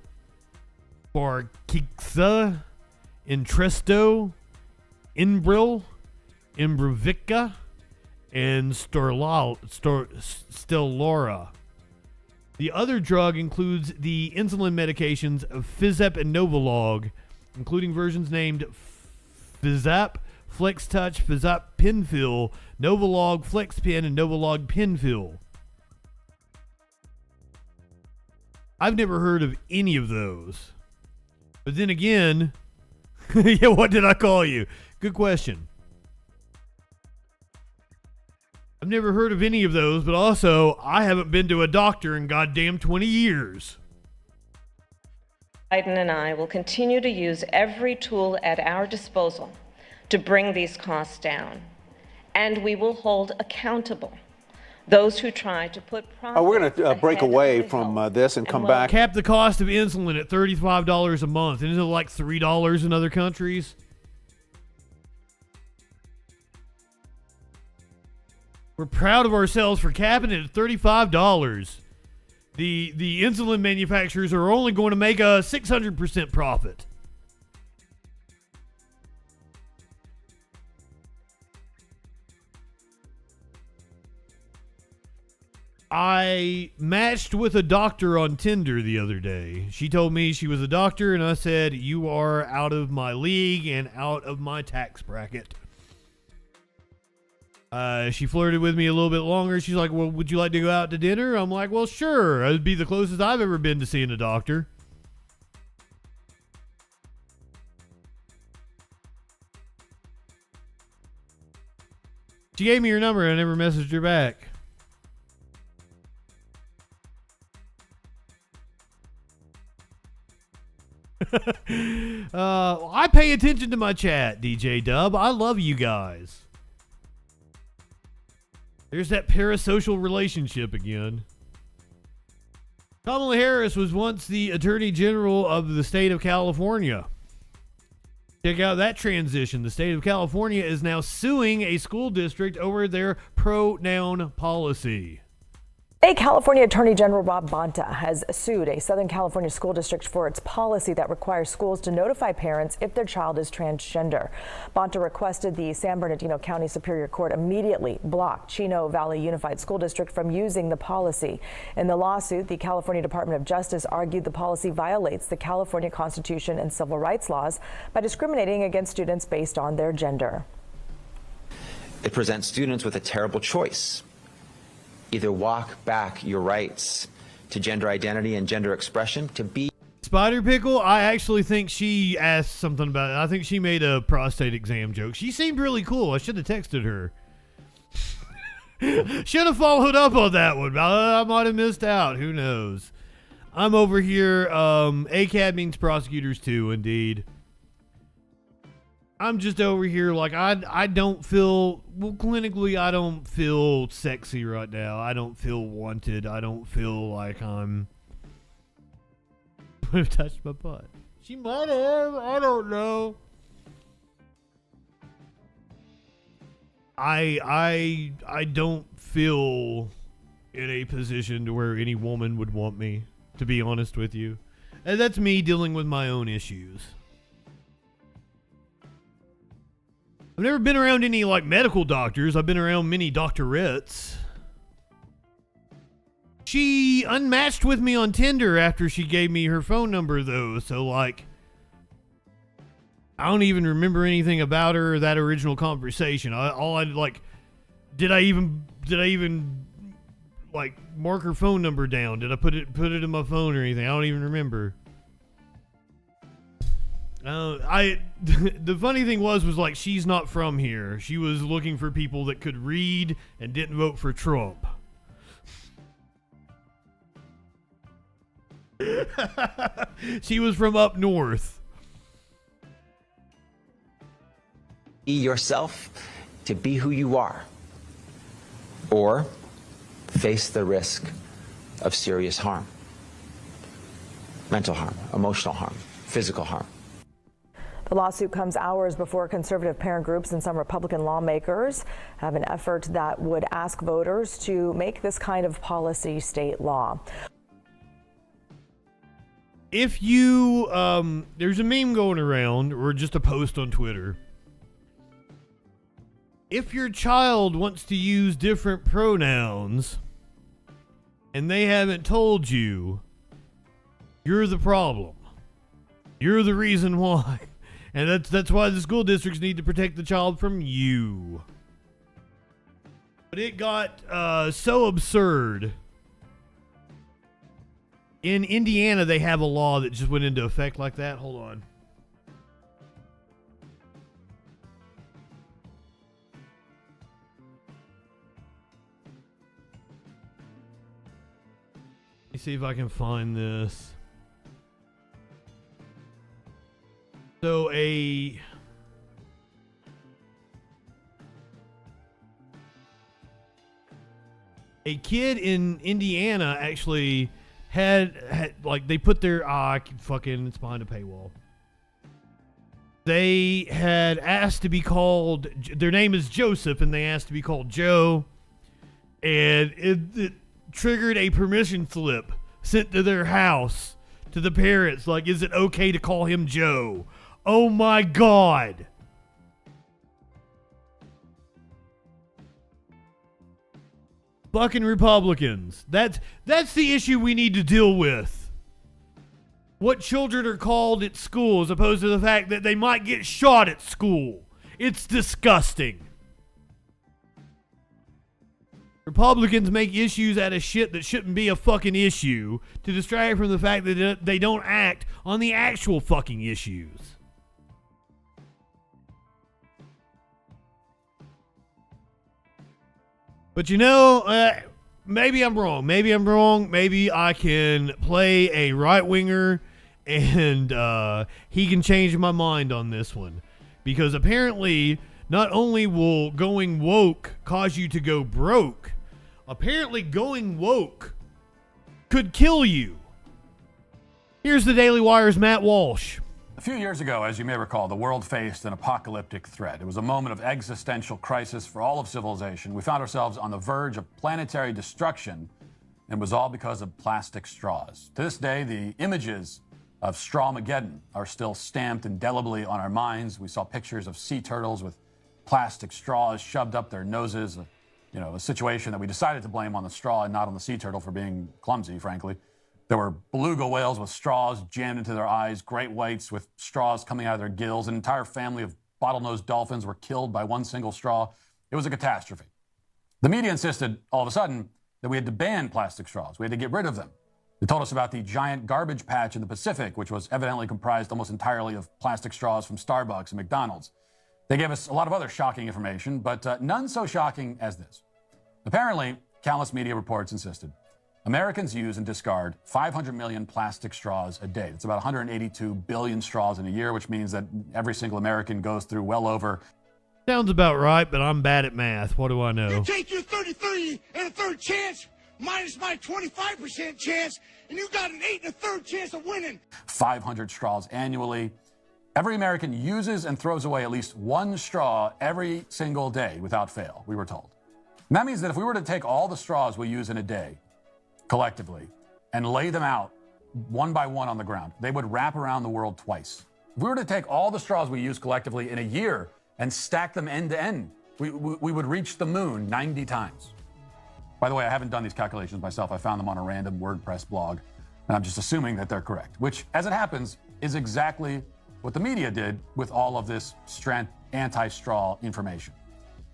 Barquixa, Entresto, Enbrel, Imbruvica, and Stellora. The other drug includes the insulin medications of Fizep and Novolog, including versions named Fizap, FlexTouch, Fizap Penfill, Novolog FlexPen, and Novolog Penfill. I've never heard of any of those. But then again, yeah, what did I call you? Good question. I've never heard of any of those, but also I haven't been to a doctor in goddamn 20 years. Biden and I will continue to use every tool at our disposal to bring these costs down, and we will hold accountable those who try to put profit. We're going to break away from this and come back. Cap the cost of insulin at $35 a month. Isn't it like $3 in other countries? We're proud of ourselves for capping it at $35. The insulin manufacturers are only going to make a 600% profit. I matched with a doctor on Tinder the other day. She told me she was a doctor, and I said, "You are out of my league and out of my tax bracket." She flirted with me a little bit longer. She's like, "Well, would you like to go out to dinner?" I'm like, "Well, sure." It'd be the closest I've ever been to seeing a doctor. She gave me her number, and I never messaged her back. I pay attention to my chat, DJ Dub. I love you guys. There's that parasocial relationship again. Kamala Harris was once the Attorney General of the state of California. Check out that transition. The state of California is now suing a school district over their pronoun policy. A California Attorney General Rob Bonta has sued a Southern California school district for its policy that requires schools to notify parents if their child is transgender. Bonta requested the San Bernardino County Superior Court immediately block Chino Valley Unified School District from using the policy. In the lawsuit, the California Department of Justice argued the policy violates the California Constitution and civil rights laws by discriminating against students based on their gender. It presents students with a terrible choice. Either walk back your rights to gender identity and gender expression to be. Spider Pickle, I actually think she asked something about it. I think she made a prostate exam joke. She seemed really cool. I should have texted her. Should have followed up on that one. I might have missed out. Who knows? I'm over here. ACAB means prosecutors too, indeed. I'm just over here like I don't feel, well, clinically I don't feel sexy right now. I don't feel wanted. I don't feel like I'm touched my butt. She might have. I don't know. I don't feel in a position to where any woman would want me, to be honest with you. And that's me dealing with my own issues. I've never been around any like medical doctors. I've been around many doctorettes. She unmatched with me on Tinder after she gave me her phone number though. So like, I don't even remember anything about her or that original conversation. Did I even like mark her phone number down? Did I put it in my phone or anything? I don't even remember. The funny thing was like she's not from here. She was looking for people that could read and didn't vote for Trump. She was from up north. Be yourself, to be who you are, or face the risk of serious harm. Mental harm, emotional harm, physical harm. The lawsuit comes hours before conservative parent groups and some Republican lawmakers have an effort that would ask voters to make this kind of policy state law. If you, there's a meme going around or just a post on Twitter. If your child wants to use different pronouns and they haven't told you, you're the problem. You're the reason why. And that's why the school districts need to protect the child from you. But it got so absurd In Indiana, they have a law that just went into effect like that. Hold on. Let me see if I can find this. So a kid in Indiana actually had like they put their it's behind a paywall. They had asked to be called, their name is Joseph, and they asked to be called Joe, and it triggered a permission slip sent to their house to the parents, like, is it okay to call him Joe? Oh my God. Fucking Republicans. That's the issue we need to deal with. What children are called at school as opposed to the fact that they might get shot at school. It's disgusting. Republicans make issues out of shit that shouldn't be a fucking issue to distract from the fact that they don't act on the actual fucking issues. But you know, maybe I'm wrong. Maybe I can play a right-winger and he can change my mind on this one. Because apparently, not only will going woke cause you to go broke, apparently going woke could kill you. Here's the Daily Wire's Matt Walsh. A few years ago, as you may recall, the world faced an apocalyptic threat. It was a moment of existential crisis for all of civilization. We found ourselves on the verge of planetary destruction, and it was all because of plastic straws. To this day, the images of Strawmageddon are still stamped indelibly on our minds. We saw pictures of sea turtles with plastic straws shoved up their noses. A situation that we decided to blame on the straw and not on the sea turtle for being clumsy, frankly. There were beluga whales with straws jammed into their eyes, great whites with straws coming out of their gills. An entire family of bottlenose dolphins were killed by one single straw. It was a catastrophe. The media insisted, all of a sudden, that we had to ban plastic straws. We had to get rid of them. They told us about the giant garbage patch in the Pacific, which was evidently comprised almost entirely of plastic straws from Starbucks and McDonald's. They gave us a lot of other shocking information, but none so shocking as this. Apparently, countless media reports insisted Americans use and discard 500 million plastic straws a day. That's about 182 billion straws in a year, which means that every single American goes through well over. Sounds about right, but I'm bad at math. What do I know? You take your 33 and a third chance minus my 25% chance, and you got an 8 and a third chance of winning. 500 straws annually. Every American uses and throws away at least one straw every single day without fail, we were told. And that means that if we were to take all the straws we use in a day, collectively, and lay them out one by one on the ground, they would wrap around the world twice. If we were to take all the straws we use collectively in a year and stack them end to end, we would reach the moon 90 times. By the way, I haven't done these calculations myself. I found them on a random WordPress blog, and I'm just assuming that they're correct, which, as it happens, is exactly what the media did with all of this anti-straw information.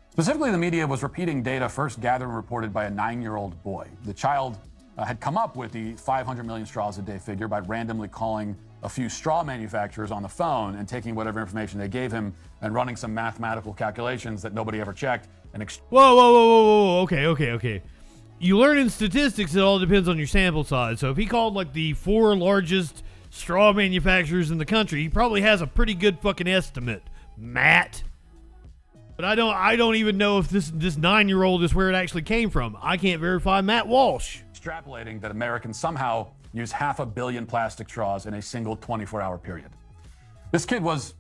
Specifically, the media was repeating data first gathered and reported by a 9-year-old boy. The child had come up with the 500 million straws a day figure by randomly calling a few straw manufacturers on the phone and taking whatever information they gave him and running some mathematical calculations that nobody ever checked. And Whoa. Okay. You learn in statistics it all depends on your sample size. So if he called like the 4 largest straw manufacturers in the country, he probably has a pretty good fucking estimate, Matt. But I don't even know if this 9-year-old is where it actually came from. I can't verify Matt Walsh. Extrapolating that Americans somehow use 500 million plastic straws in a single 24-hour period. This kid was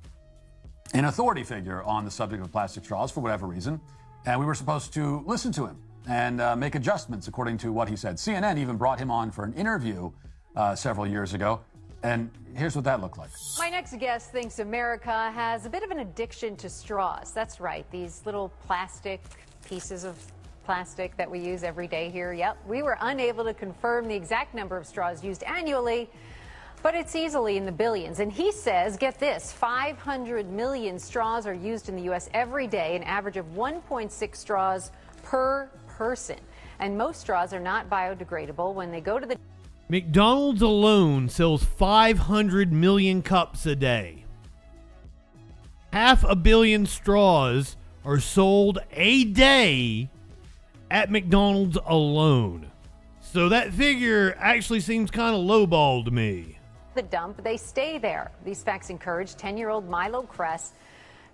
an authority figure on the subject of plastic straws for whatever reason, and we were supposed to listen to him and make adjustments according to what he said. CNN even brought him on for an interview several years ago, and here's what that looked like. My next guest thinks America has a bit of an addiction to straws. That's right, these little plastic pieces of plastic that we use every day here. Yep, we were unable to confirm the exact number of straws used annually, but it's easily in the billions. And he says, get this, 500 million straws are used in the U.S. every day, an average of 1.6 straws per person. And most straws are not biodegradable. When they go to the McDonald's alone sells 500 million cups a day. 500 million straws are sold a day at McDonald's alone. So that figure actually seems kind of lowball to me. The dump, they stay there. These facts encourage 10-year-old Milo Kress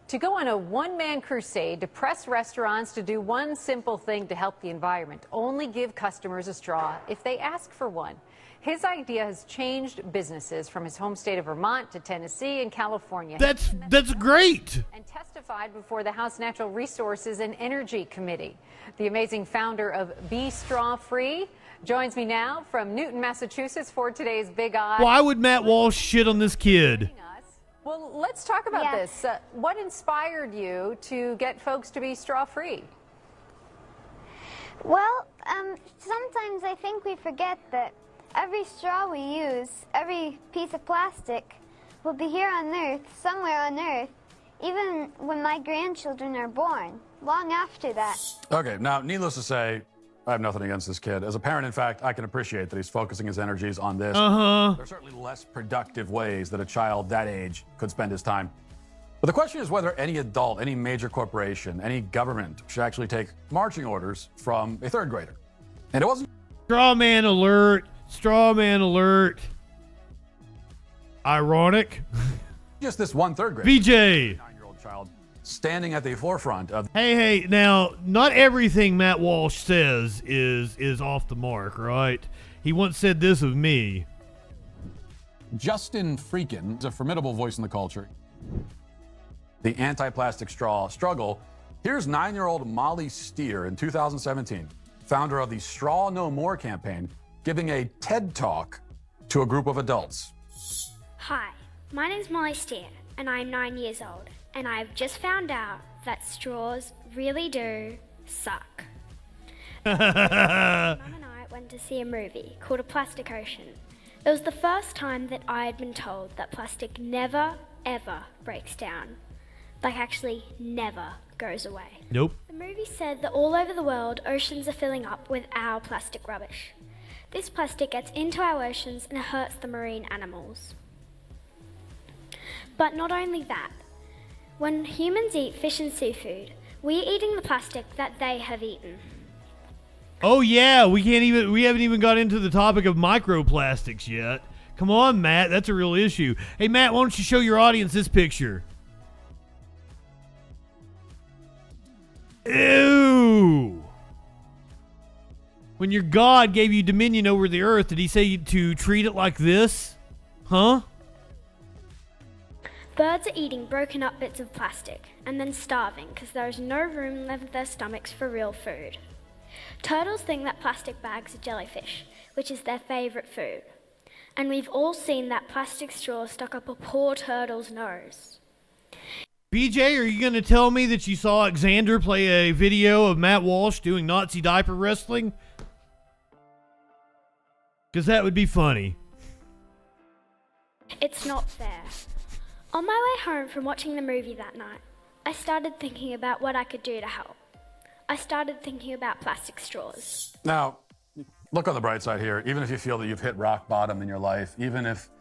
to go on a one-man crusade to press restaurants to do one simple thing to help the environment: only give customers a straw if they ask for one. His idea has changed businesses from his home state of Vermont to Tennessee and California. That's great. And testified before the House Natural Resources and Energy Committee. The amazing founder of Be Straw Free joins me now from Newton, Massachusetts for today's Big Eye. Why would Matt Walsh shit on this kid? Well, let's talk about this. What inspired you to get folks to be straw free? Well, sometimes I think we forget that every straw we use, every piece of plastic, will be here on Earth, somewhere on Earth, even when my grandchildren are born, long after that. Okay, now, needless to say, I have nothing against this kid. As a parent, in fact, I can appreciate that he's focusing his energies on this. There are certainly less productive ways that a child that age could spend his time. But the question is whether any adult, any major corporation, any government should actually take marching orders from a third grader. And it wasn't... Straw man alert. Straw man alert. Ironic. Just this one third grader. BJ. 9-year-old child standing at the forefront of... Hey, now, not everything Matt Walsh says is off the mark, right? He once said this of me. JustinFREAKIN is a formidable voice in the culture. The anti-plastic straw struggle. Here's 9-year-old Molly Steer in 2017, founder of the Straw No More campaign, giving a TED Talk to a group of adults. Hi, my name's Molly Steer, and I'm 9 years old, and I've just found out that straws really do suck. Mum and I went to see a movie called A Plastic Ocean. It was the first time that I had been told that plastic never, ever breaks down. Like, actually never goes away. Nope. The movie said that all over the world, oceans are filling up with our plastic rubbish. This plastic gets into our oceans and hurts the marine animals. But not only that, when humans eat fish and seafood, we're eating the plastic that they have eaten. Oh yeah, we haven't even got into the topic of microplastics yet. Come on, Matt, that's a real issue. Hey Matt, why don't you show your audience this picture? Ew. When your God gave you dominion over the earth, did he say to treat it like this? Huh? Birds are eating broken up bits of plastic and then starving because there is no room left in their stomachs for real food. Turtles think that plastic bags are jellyfish, which is their favorite food. And we've all seen that plastic straw stuck up a poor turtle's nose. BJ, are you going to tell me that you saw Xander play a video of Matt Walsh doing Nazi diaper wrestling? Because that would be funny. It's not fair. On my way home from watching the movie that night, I started thinking about what I could do to help. I started thinking about plastic straws. Now, look on the bright side here. Even if you feel that you've hit rock bottom in your life, even if,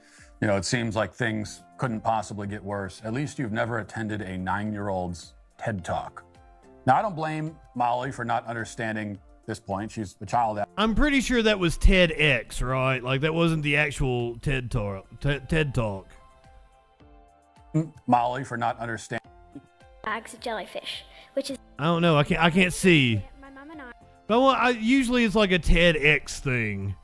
it seems like things couldn't possibly get worse, at least you've never attended a 9-year-old's TED Talk. Now, I don't blame Molly for not understanding this point. She's a child. I'm pretty sure that was TEDx, right? Like, that wasn't the actual TED Talk. Molly for not understanding. Bags of jellyfish, which is... I don't know. I can't see. My mum and I... But usually it's like a TEDx thing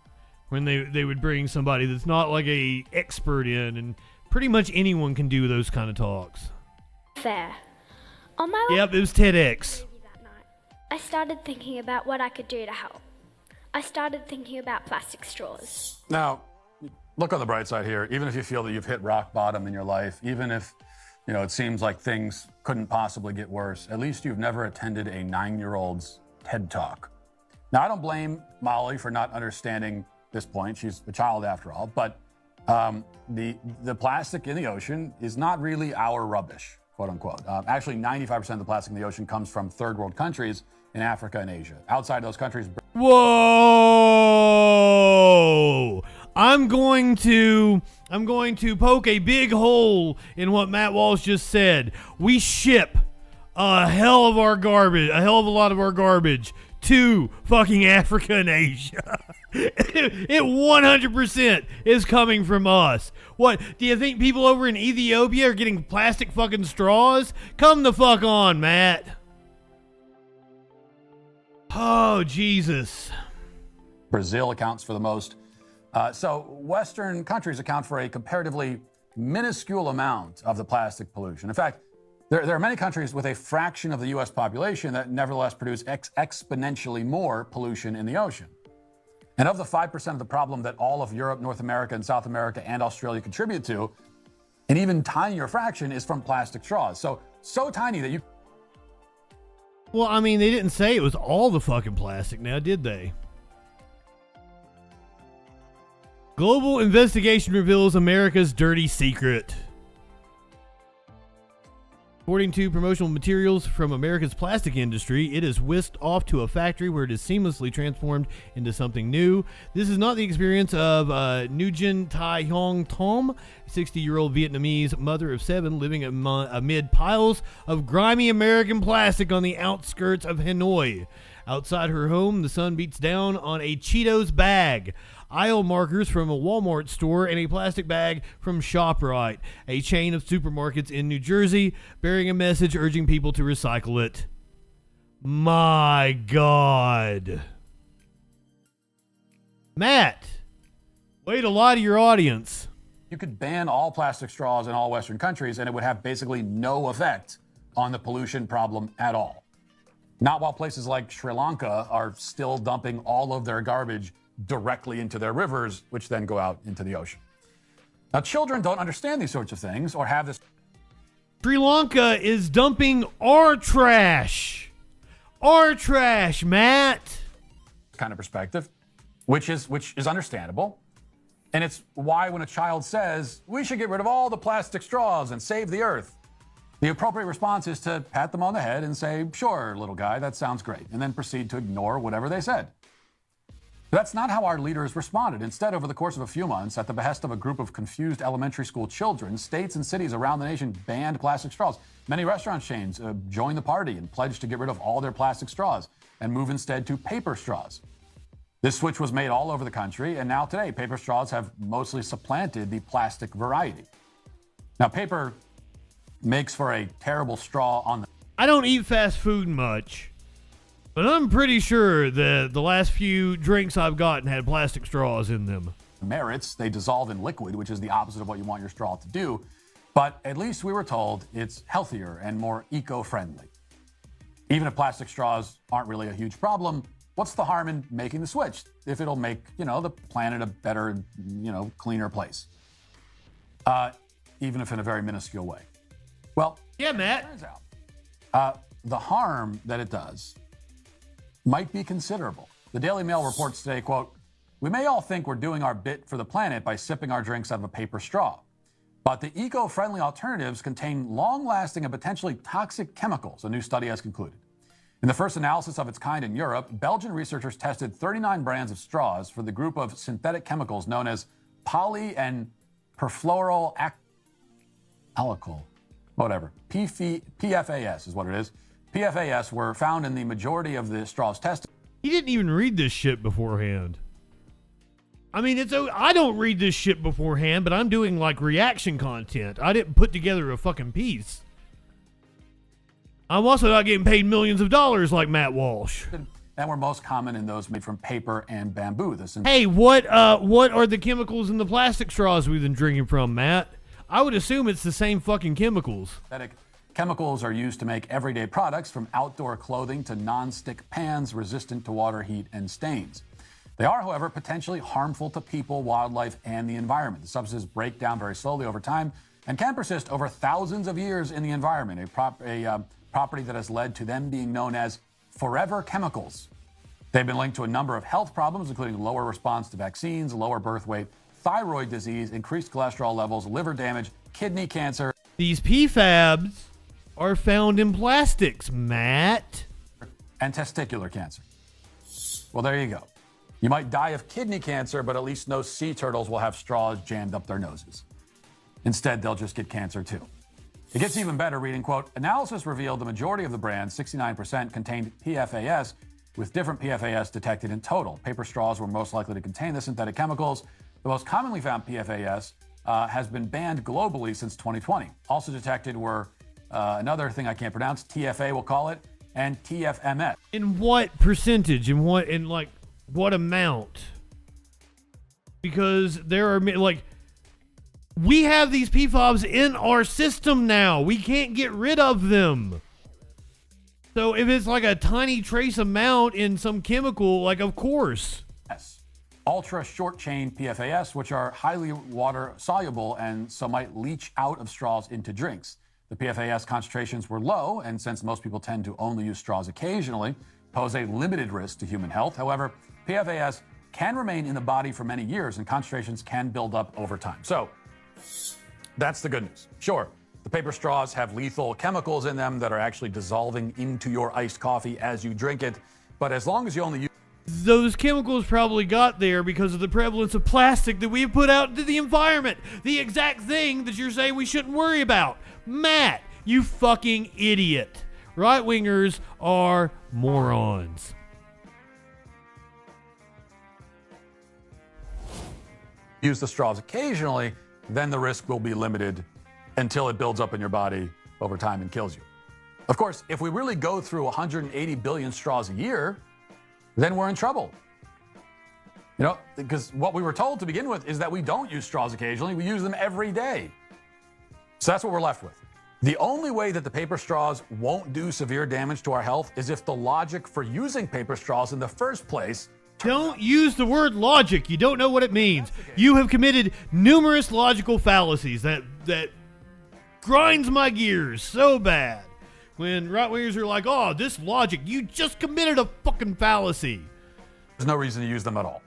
when they would bring somebody that's not like a expert in, and pretty much anyone can do those kind of talks. Fair. On my way... Yep, it was TEDx. I started thinking about what I could do to help. I started thinking about plastic straws. Now, look on the bright side here. Even if you feel that you've hit rock bottom in your life, even if, it seems like things couldn't possibly get worse, at least you've never attended a 9-year-old's TED Talk. Now, I don't blame Molly for not understanding this point. She's a child after all, but the plastic in the ocean is not really our rubbish, quote unquote. Actually, 95% of the plastic in the ocean comes from third world countries in Africa and Asia. Outside those countries... Whoa! I'm going to poke a big hole in what Matt Walsh just said. We ship a hell of a lot of our garbage to fucking Africa and Asia. It 100% is coming from us. What, do you think people over in Ethiopia are getting plastic fucking straws? Come the fuck on, Matt. Oh, Jesus. Brazil accounts for the most. So Western countries account for a comparatively minuscule amount of the plastic pollution. In fact, there are many countries with a fraction of the U.S. population that nevertheless produce exponentially more pollution in the ocean. And of the 5% of the problem that all of Europe, North America, and South America and Australia contribute to, an even tinier fraction is from plastic straws. So tiny that you... Well, I mean, they didn't say it was all the fucking plastic now, did they? Global investigation reveals America's dirty secret. According to promotional materials from America's plastic industry, it is whisked off to a factory where it is seamlessly transformed into something new. This is not the experience of Nguyen Thai Hong Tom, a 60-year-old Vietnamese mother of 7 living amid piles of grimy American plastic on the outskirts of Hanoi. Outside her home, the sun beats down on a Cheetos bag, aisle markers from a Walmart store, and a plastic bag from ShopRite, a chain of supermarkets in New Jersey, bearing a message urging people to recycle it. My God. Matt, way to lie to your audience. You could ban all plastic straws in all Western countries, and it would have basically no effect on the pollution problem at all. Not while places like Sri Lanka are still dumping all of their garbage directly into their rivers, which then go out into the ocean. Now, children don't understand these sorts of things or have this. Sri Lanka is dumping our trash. Our trash, Matt. Kind of perspective, which is understandable. And it's why when a child says, we should get rid of all the plastic straws and save the earth, the appropriate response is to pat them on the head and say, sure, little guy, that sounds great, and then proceed to ignore whatever they said. But that's not how our leaders responded. Instead, over the course of a few months, at the behest of a group of confused elementary school children, states and cities around the nation banned plastic straws. Many restaurant chains joined the party and pledged to get rid of all their plastic straws and move instead to paper straws. This switch was made all over the country, and now today, paper straws have mostly supplanted the plastic variety. Now, paper makes for a terrible straw on the... I don't eat fast food much, but I'm pretty sure that the last few drinks I've gotten had plastic straws in them. Merits, they dissolve in liquid, which is the opposite of what you want your straw to do. But at least we were told it's healthier and more eco-friendly. Even if plastic straws aren't really a huge problem, what's the harm in making the switch if it'll make, the planet a better, cleaner place? Even if in a very minuscule way. Well, yeah, Matt. Turns out, the harm that it does might be considerable. The Daily Mail reports today, quote, we may all think we're doing our bit for the planet by sipping our drinks out of a paper straw, but the eco-friendly alternatives contain long-lasting and potentially toxic chemicals, a new study has concluded. In the first analysis of its kind in Europe, Belgian researchers tested 39 brands of straws for the group of synthetic chemicals known as poly and perfluoral alcohol. Whatever. PFAS is what it is. PFAS were found in the majority of the straws tested. He didn't even read this shit beforehand. I mean, I don't read this shit beforehand, but I'm doing like reaction content. I didn't put together a fucking piece. I'm also not getting paid millions of dollars like Matt Walsh. And were most common in those made from paper and bamboo. Hey, what are the chemicals in the plastic straws we've been drinking from, Matt? I would assume it's the same fucking chemicals. Synthetic chemicals are used to make everyday products from outdoor clothing to non-stick pans resistant to water, heat, and stains. They are, however, potentially harmful to people, wildlife, and the environment. The substances break down very slowly over time and can persist over thousands of years in the environment, a property that has led to them being known as forever chemicals. They've been linked to a number of health problems, including lower response to vaccines, lower birth weight, thyroid disease, increased cholesterol levels, liver damage, kidney cancer. These PFABs are found in plastics, Matt. And testicular cancer. Well, there you go. You might die of kidney cancer, but at least no sea turtles will have straws jammed up their noses. Instead, they'll just get cancer too. It gets even better reading, quote, analysis revealed the majority of the brands, 69%, contained PFAS, with different PFAS detected in total. Paper straws were most likely to contain the synthetic chemicals. The most commonly found PFAS has been banned globally since 2020. Also detected were another thing I can't pronounce, TFA we'll call it, and TFMS. In what percentage? In what amount? Because there are we have these PFOBs in our system now. We can't get rid of them. So if it's like a tiny trace amount in some chemical, of course. Yes. Ultra short chain PFAS, which are highly water soluble and so might leach out of straws into drinks. The PFAS concentrations were low, and since most people tend to only use straws occasionally, pose a limited risk to human health. However, PFAS can remain in the body for many years, and concentrations can build up over time. So that's the good news. Sure, the paper straws have lethal chemicals in them that are actually dissolving into your iced coffee as you drink it, but as long as you only use those chemicals probably got there because of the prevalence of plastic that we've put out into the environment. The exact thing that you're saying we shouldn't worry about. Matt, you fucking idiot. Right-wingers are morons. use the straws occasionally, then the risk will be limited until it builds up in your body over time and kills you. Of course, if we really go through 180 billion straws a year, then we're in trouble. You know, because what we were told to begin with is that we don't use straws occasionally, we use them every day. So that's what we're left with. The only way that the paper straws won't do severe damage to our health is if the logic for using paper straws in the first place. Don't use the word logic. You don't know what it means. You have committed numerous logical fallacies that grinds my gears so bad. When right-wingers are like, oh, this logic, you just committed a fucking fallacy. There's no reason to use them at all.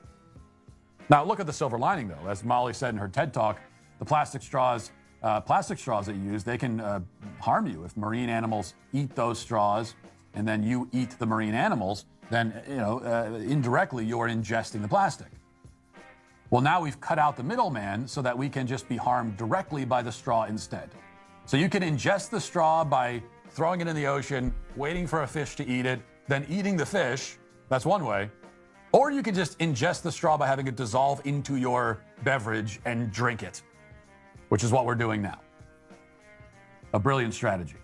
Now, look at the silver lining, though. As Molly said in her TED Talk, the plastic straws that you use, they can harm you. If marine animals eat those straws and then you eat the marine animals, then, indirectly you're ingesting the plastic. Well, now we've cut out the middleman so that we can just be harmed directly by the straw instead. So you can ingest the straw by throwing it in the ocean, waiting for a fish to eat it, then eating the fish. That's one way. Or you can just ingest the straw by having it dissolve into your beverage and drink it, which is what we're doing now. A brilliant strategy.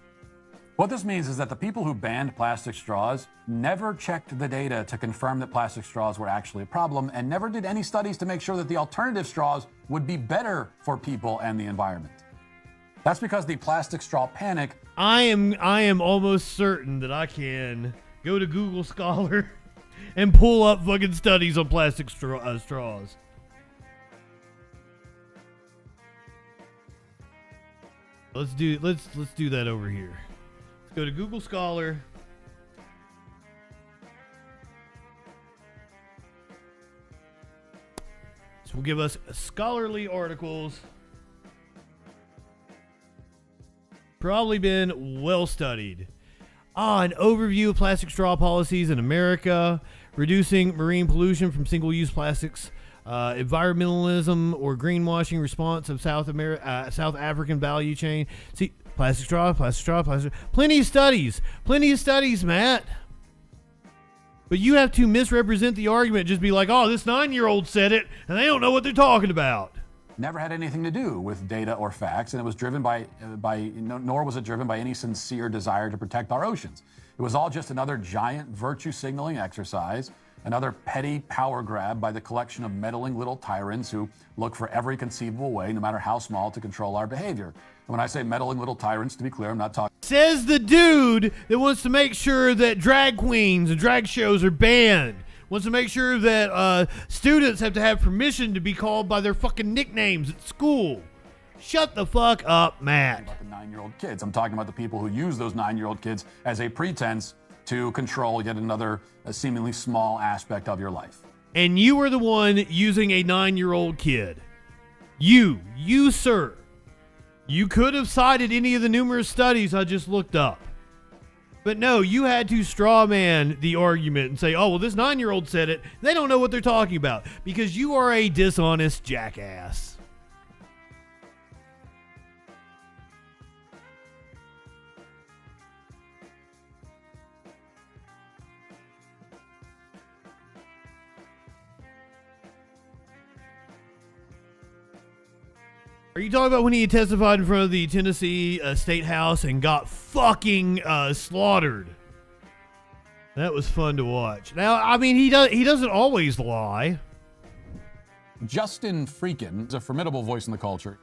What this means is that the people who banned plastic straws never checked the data to confirm that plastic straws were actually a problem and never did any studies to make sure that the alternative straws would be better for people and the environment. That's because the plastic straw panic. I am almost certain that I can go to Google Scholar and pull up fucking studies on plastic straws. Let's do that over here. Let's go to Google Scholar. This will give us scholarly articles. Probably been well studied. An overview of plastic straw policies in America, reducing marine pollution from single-use plastics, environmentalism or greenwashing response of South African value chain. See, plastic straw. Plenty of studies, Matt. But you have to misrepresent the argument. Just be like, oh, this 9-year-old said it, and they don't know what they're talking about. Never had anything to do with data or facts, and it was driven nor was it driven by any sincere desire to protect our oceans. It was all just another giant virtue signaling exercise, another petty power grab by the collection of meddling little tyrants who look for every conceivable way, no matter how small, to control our behavior. And when I say meddling little tyrants, to be clear, I'm not talking. Says the dude that wants to make sure that drag queens and drag shows are banned. Wants to make sure that students have to have permission to be called by their fucking nicknames at school. Shut the fuck up, Matt. About the 9-year-old kids. I'm talking about the people who use those 9-year-old kids as a pretense to control yet another seemingly small aspect of your life. And you were the one using a 9-year-old kid. You, sir. You could have cited any of the numerous studies I just looked up. But no, you had to straw man the argument and say, oh, well, this 9-year-old said it. They don't know what they're talking about because you are a dishonest jackass. Are you talking about when he testified in front of the Tennessee State House and got fucking slaughtered? That was fun to watch. Now, I mean, he doesn't always lie. JustinFREAKIN is a formidable voice in the culture.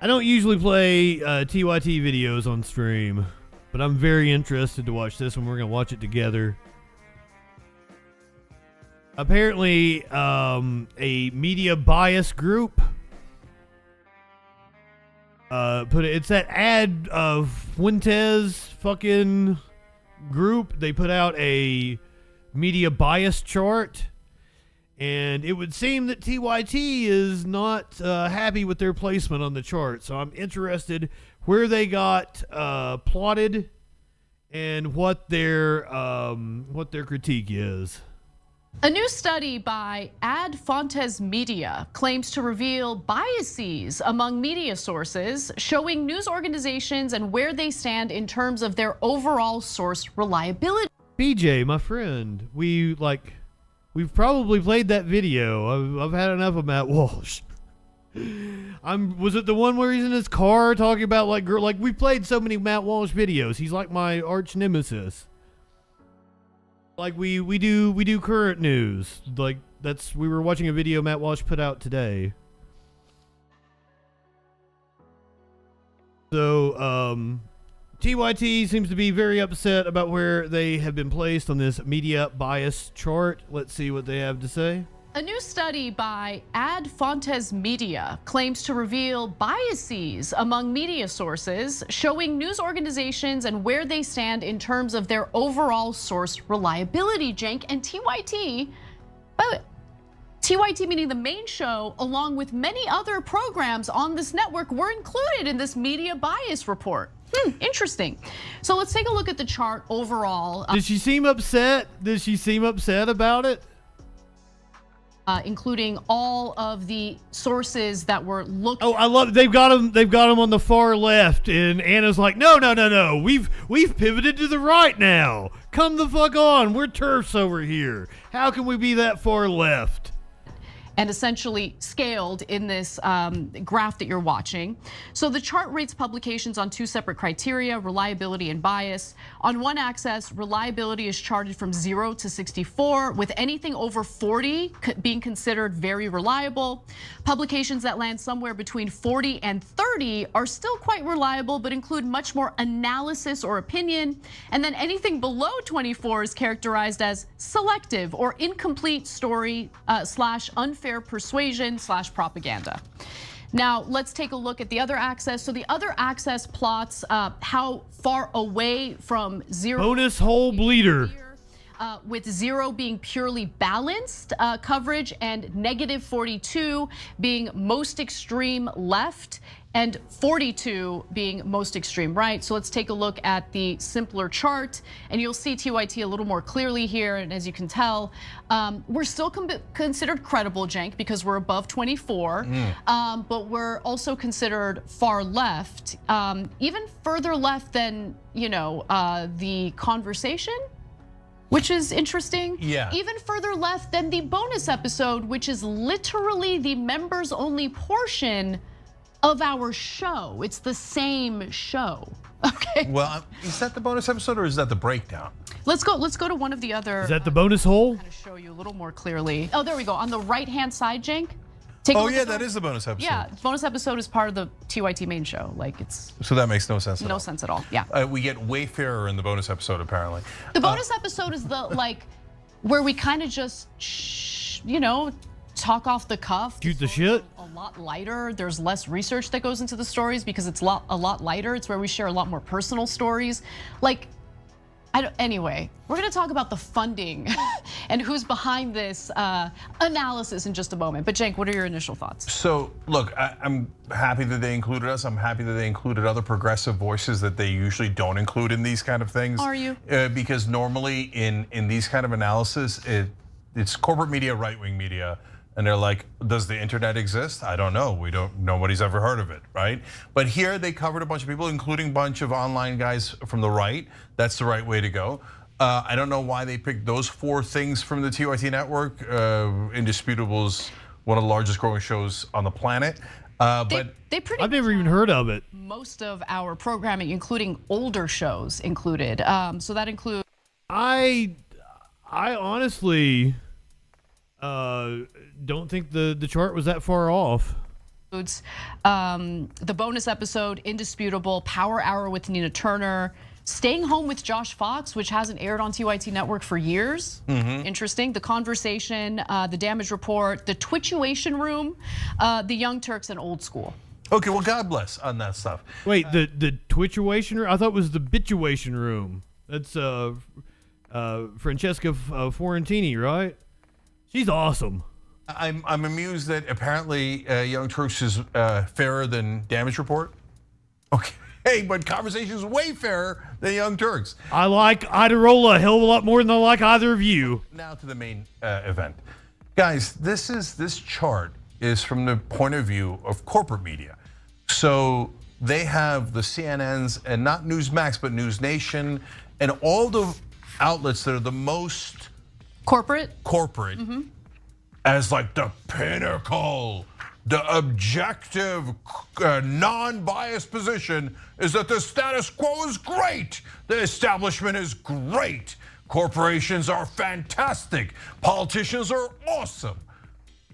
I don't usually play TYT videos on stream, but I'm very interested to watch this one. We're going to watch it together. Apparently, a media bias group it's that ad of Fuentes fucking group. They put out a media bias chart, and it would seem that TYT is not happy with their placement on the chart. So I'm interested where they got plotted and what their critique is. A new study by Ad Fontes Media claims to reveal biases among media sources, showing news organizations and where they stand in terms of their overall source reliability. BJ, my friend, we've probably played that video. I've had enough of Matt Walsh. Was it the one where he's in his car talking about we played so many Matt Walsh videos. He's like my arch nemesis. Like we do current news. Like we were watching a video Matt Walsh put out today. So TYT seems to be very upset about where they have been placed on this media bias chart. Let's see what they have to say. A new study by Ad Fontes Media claims to reveal biases among media sources, showing news organizations and where they stand in terms of their overall source reliability, Jank. And TYT, by the way, TYT meaning the main show, along with many other programs on this network, were included in this media bias report. Interesting. So let's take a look at the chart overall. Did she seem upset? Did she seem upset about it? Including all of the sources that were looked. Oh, I love they've got them on the far left, and Anna's like, no, we've pivoted to the right now. Come the fuck on, we're TERFs over here. How can we be that far left? And essentially scaled in this graph that you're watching. So the chart rates publications on two separate criteria, reliability and bias. On one axis, reliability is charted from 0 to 64, with anything over 40 being considered very reliable. Publications that land somewhere between 40 and 30 are still quite reliable, but include much more analysis or opinion. And then anything below 24 is characterized as selective or incomplete story slash unfair persuasion slash propaganda. Now let's take a look at the other axis. So the other axis plots how far away from 0. Bonus hole bleeder. With 0 being purely balanced coverage and -42 being most extreme left and 42 being most extreme right. So let's take a look at the simpler chart, and you'll see TYT a little more clearly here. And as you can tell, we're still considered credible, Jank, because we're above 24, but we're also considered far left, even further left than, the conversation, which is interesting. Yeah. Even further left than the bonus episode, which is literally the members only portion of our show. It's the same show. Okay. Well, is that the bonus episode or is that the breakdown? Let's go to one of the other. Is that the bonus hole? Kind of show you a little more clearly. Oh, there we go. On the right-hand side, Jank. Oh yeah, that is the bonus episode. Yeah, bonus episode is part of the TYT main show. Like it's. So that makes no sense. No sense at all. Yeah. We get Wayfarer in the bonus episode apparently. The bonus episode is the where we kind of just talk off the cuff. Shoot the shit. A lot lighter. There's less research that goes into the stories because it's a lot lighter. It's where we share a lot more personal stories. Anyway, we're going to talk about the funding and who's behind this analysis in just a moment. But Cenk, what are your initial thoughts? So look, I'm happy that they included us. I'm happy that they included other progressive voices that they usually don't include in these kind of things. Are you? Because normally in these kind of analysis, it's corporate media, right-wing media. And they're like, does the internet exist? I don't know. Nobody's ever heard of it, right? But here they covered a bunch of people, including a bunch of online guys from the right. That's the right way to go. I don't know why they picked those 4 things from the TYT network. Indisputable's one of the largest growing shows on the planet. But I've never even heard of it. Most of our programming, including older shows, included. So that includes. I honestly don't think the chart was that far off. The bonus episode, Indisputable, Power Hour with Nina Turner, Staying Home with Josh Fox, which hasn't aired on TYT Network for years. Interesting. The Conversation, The Damage Report, The Twitchuation Room, The Young Turks, and Old School. Okay, well, God bless on that stuff. Wait, the Twitchuation room? I thought it was the Bitchuation room. That's Francesca Fiorentini, right? She's awesome. I'm amused that apparently Young Turks is fairer than Damage Report. Okay, but Conversation's way fairer than Young Turks. I like Iderola a hell of a lot more than I like either of you. Now to the main event. Guys, this chart is from the point of view of corporate media. So they have the CNNs and not Newsmax, but News Nation and all the outlets that are the most corporate as like the pinnacle, the objective, non-biased position is that the status quo is great. The establishment is great. Corporations are fantastic. Politicians are awesome.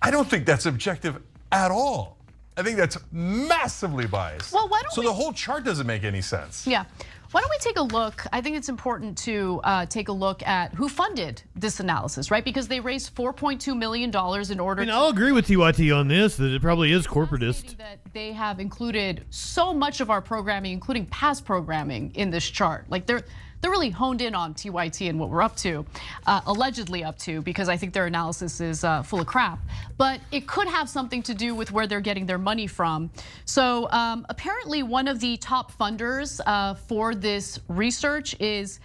I don't think that's objective at all. I think that's massively biased. Well, why don't so the whole chart doesn't make any sense. Yeah. Why don't we take a look? I think it's important to take a look at who funded this analysis, right? Because they raised $4.2 million in order I'll agree with TYT on this, that it probably is corporatist. That they have included so much of our programming, including past programming, in this chart. Like they're really honed in on TYT and what we're up to, allegedly up to, because I think their analysis is full of crap. But it could have something to do with where they're getting their money from. So apparently one of the top funders for this research is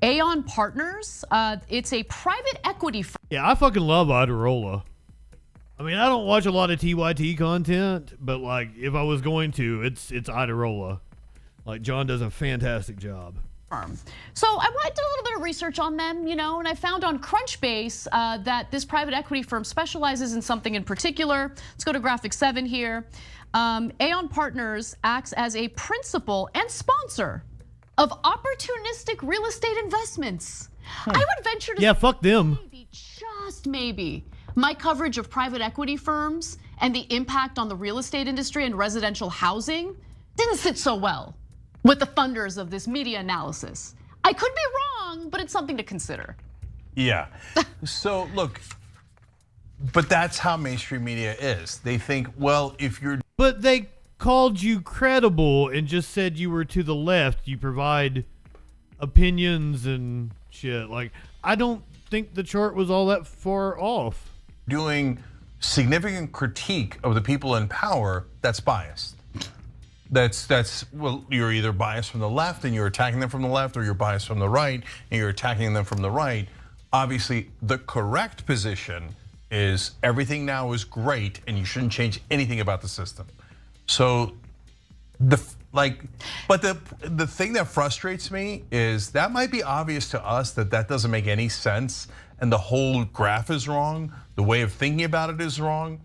Aon Partners. It's a private equity firm. Yeah, I fucking love Iderola. I mean, I don't watch a lot of TYT content, but like if I was going to, it's Iderola. Like John does a fantastic job. So I did a little bit of research on them, and I found on Crunchbase that this private equity firm specializes in something in particular. Let's go to graphic 7 here. Aon Partners acts as a principal and sponsor of opportunistic real estate investments. I would venture to say fuck them. Just maybe, my coverage of private equity firms and the impact on the real estate industry and residential housing didn't sit so well with the funders of this media analysis. I could be wrong, but it's something to consider. Yeah, so look, but that's how mainstream media is. They think, well, if you're... But they called you credible and just said you were to the left. You provide opinions and shit. Like, I don't think the chart was all that far off. Doing significant critique of the people in power, that's biased. Well, you're either biased from the left and you're attacking them from the left, or you're biased from the right and you're attacking them from the right. Obviously, the correct position is everything now is great and you shouldn't change anything about the system. So the thing that frustrates me is that might be obvious to us that doesn't make any sense and the whole graph is wrong, the way of thinking about it is wrong.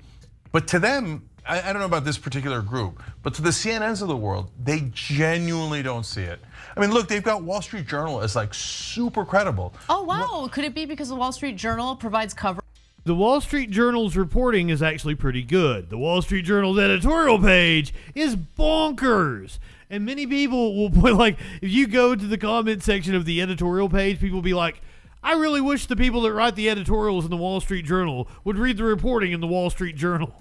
But to them, I don't know about this particular group, but to the CNNs of the world, they genuinely don't see it. I mean, look, they've got Wall Street Journal as like super credible. Oh, wow. Could it be because the Wall Street Journal provides coverage? The Wall Street Journal's reporting is actually pretty good. The Wall Street Journal's editorial page is bonkers. And many people will point, like, if you go to the comment section of the editorial page, people will be like, I really wish the people that write the editorials in the Wall Street Journal would read the reporting in the Wall Street Journal.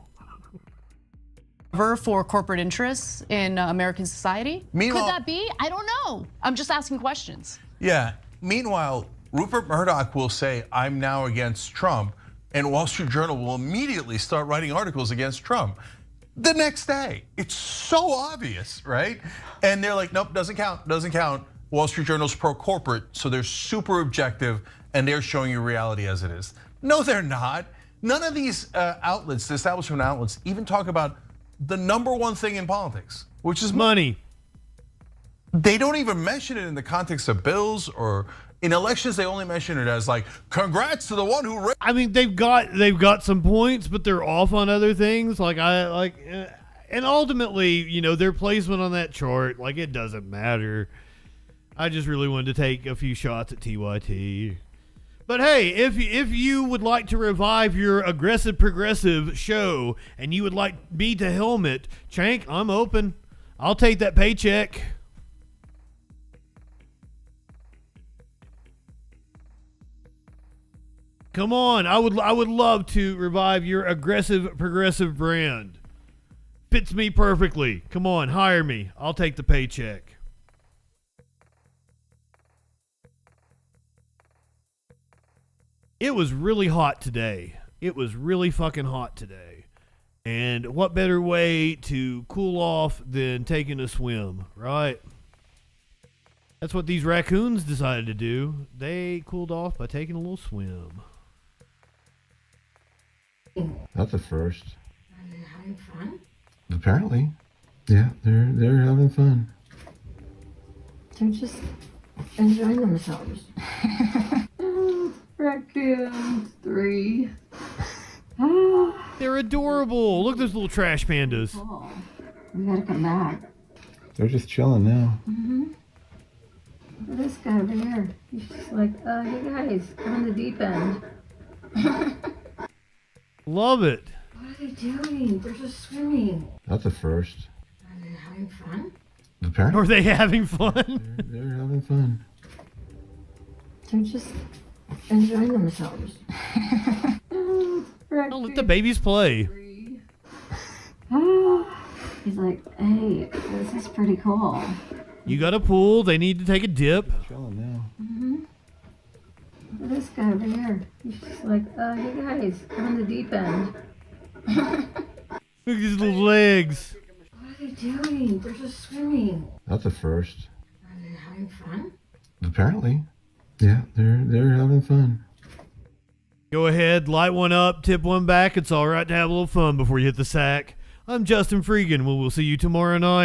For corporate interests in American society? Meanwhile, could that be? I don't know. I'm just asking questions. Yeah. Meanwhile, Rupert Murdoch will say, I'm now against Trump, and Wall Street Journal will immediately start writing articles against Trump the next day. It's so obvious, right? And they're like, nope, doesn't count, doesn't count. Wall Street Journal's pro-corporate, so they're super objective, and they're showing you reality as it is. No, they're not. None of these outlets, the establishment outlets, even talk about the number one thing in politics, which is money. They don't even mention it in the context of bills, or in elections they only mention it as like, congrats to the one who I mean, they've got some points, but they're off on other things. And ultimately, you know, their placement on that chart, like, it doesn't matter. I just really wanted to take a few shots at TYT. But hey, if you would like to revive your aggressive progressive show and you would like me to helm it, Chank, I'm open. I'll take that paycheck. Come on, I would love to revive your aggressive progressive brand. Fits me perfectly. Come on, hire me. I'll take the paycheck. It was really hot today. It was really fucking hot today. And what better way to cool off than taking a swim, right? That's what these raccoons decided to do. They cooled off by taking a little swim. That's a first. Are they having fun? Apparently. Yeah, they're having fun. They're just enjoying themselves. Raccoons 3. They're adorable. Look at those little trash pandas. Oh, we gotta come back. They're just chilling now. Look at this guy over here. He's just like, hey guys, I'm in the deep end. Love it. What are they doing? They're just swimming. That's a first. Are they having fun? Apparently. Are they having fun? They're having fun. They're just enjoying themselves. I'll let the babies play. He's like, hey, this is pretty cool. You got a pool. They need to take a dip. Chilling now. Look at this guy over here. He's just like, hey guys, I'm in the deep end. Look at his little legs. What are they doing? They're just swimming. That's a first. Are they having fun? Apparently. Yeah, they're having fun. Go ahead, light one up, tip one back. It's all right to have a little fun before you hit the sack. I'm JustinFREAKIN. We'll see you tomorrow night.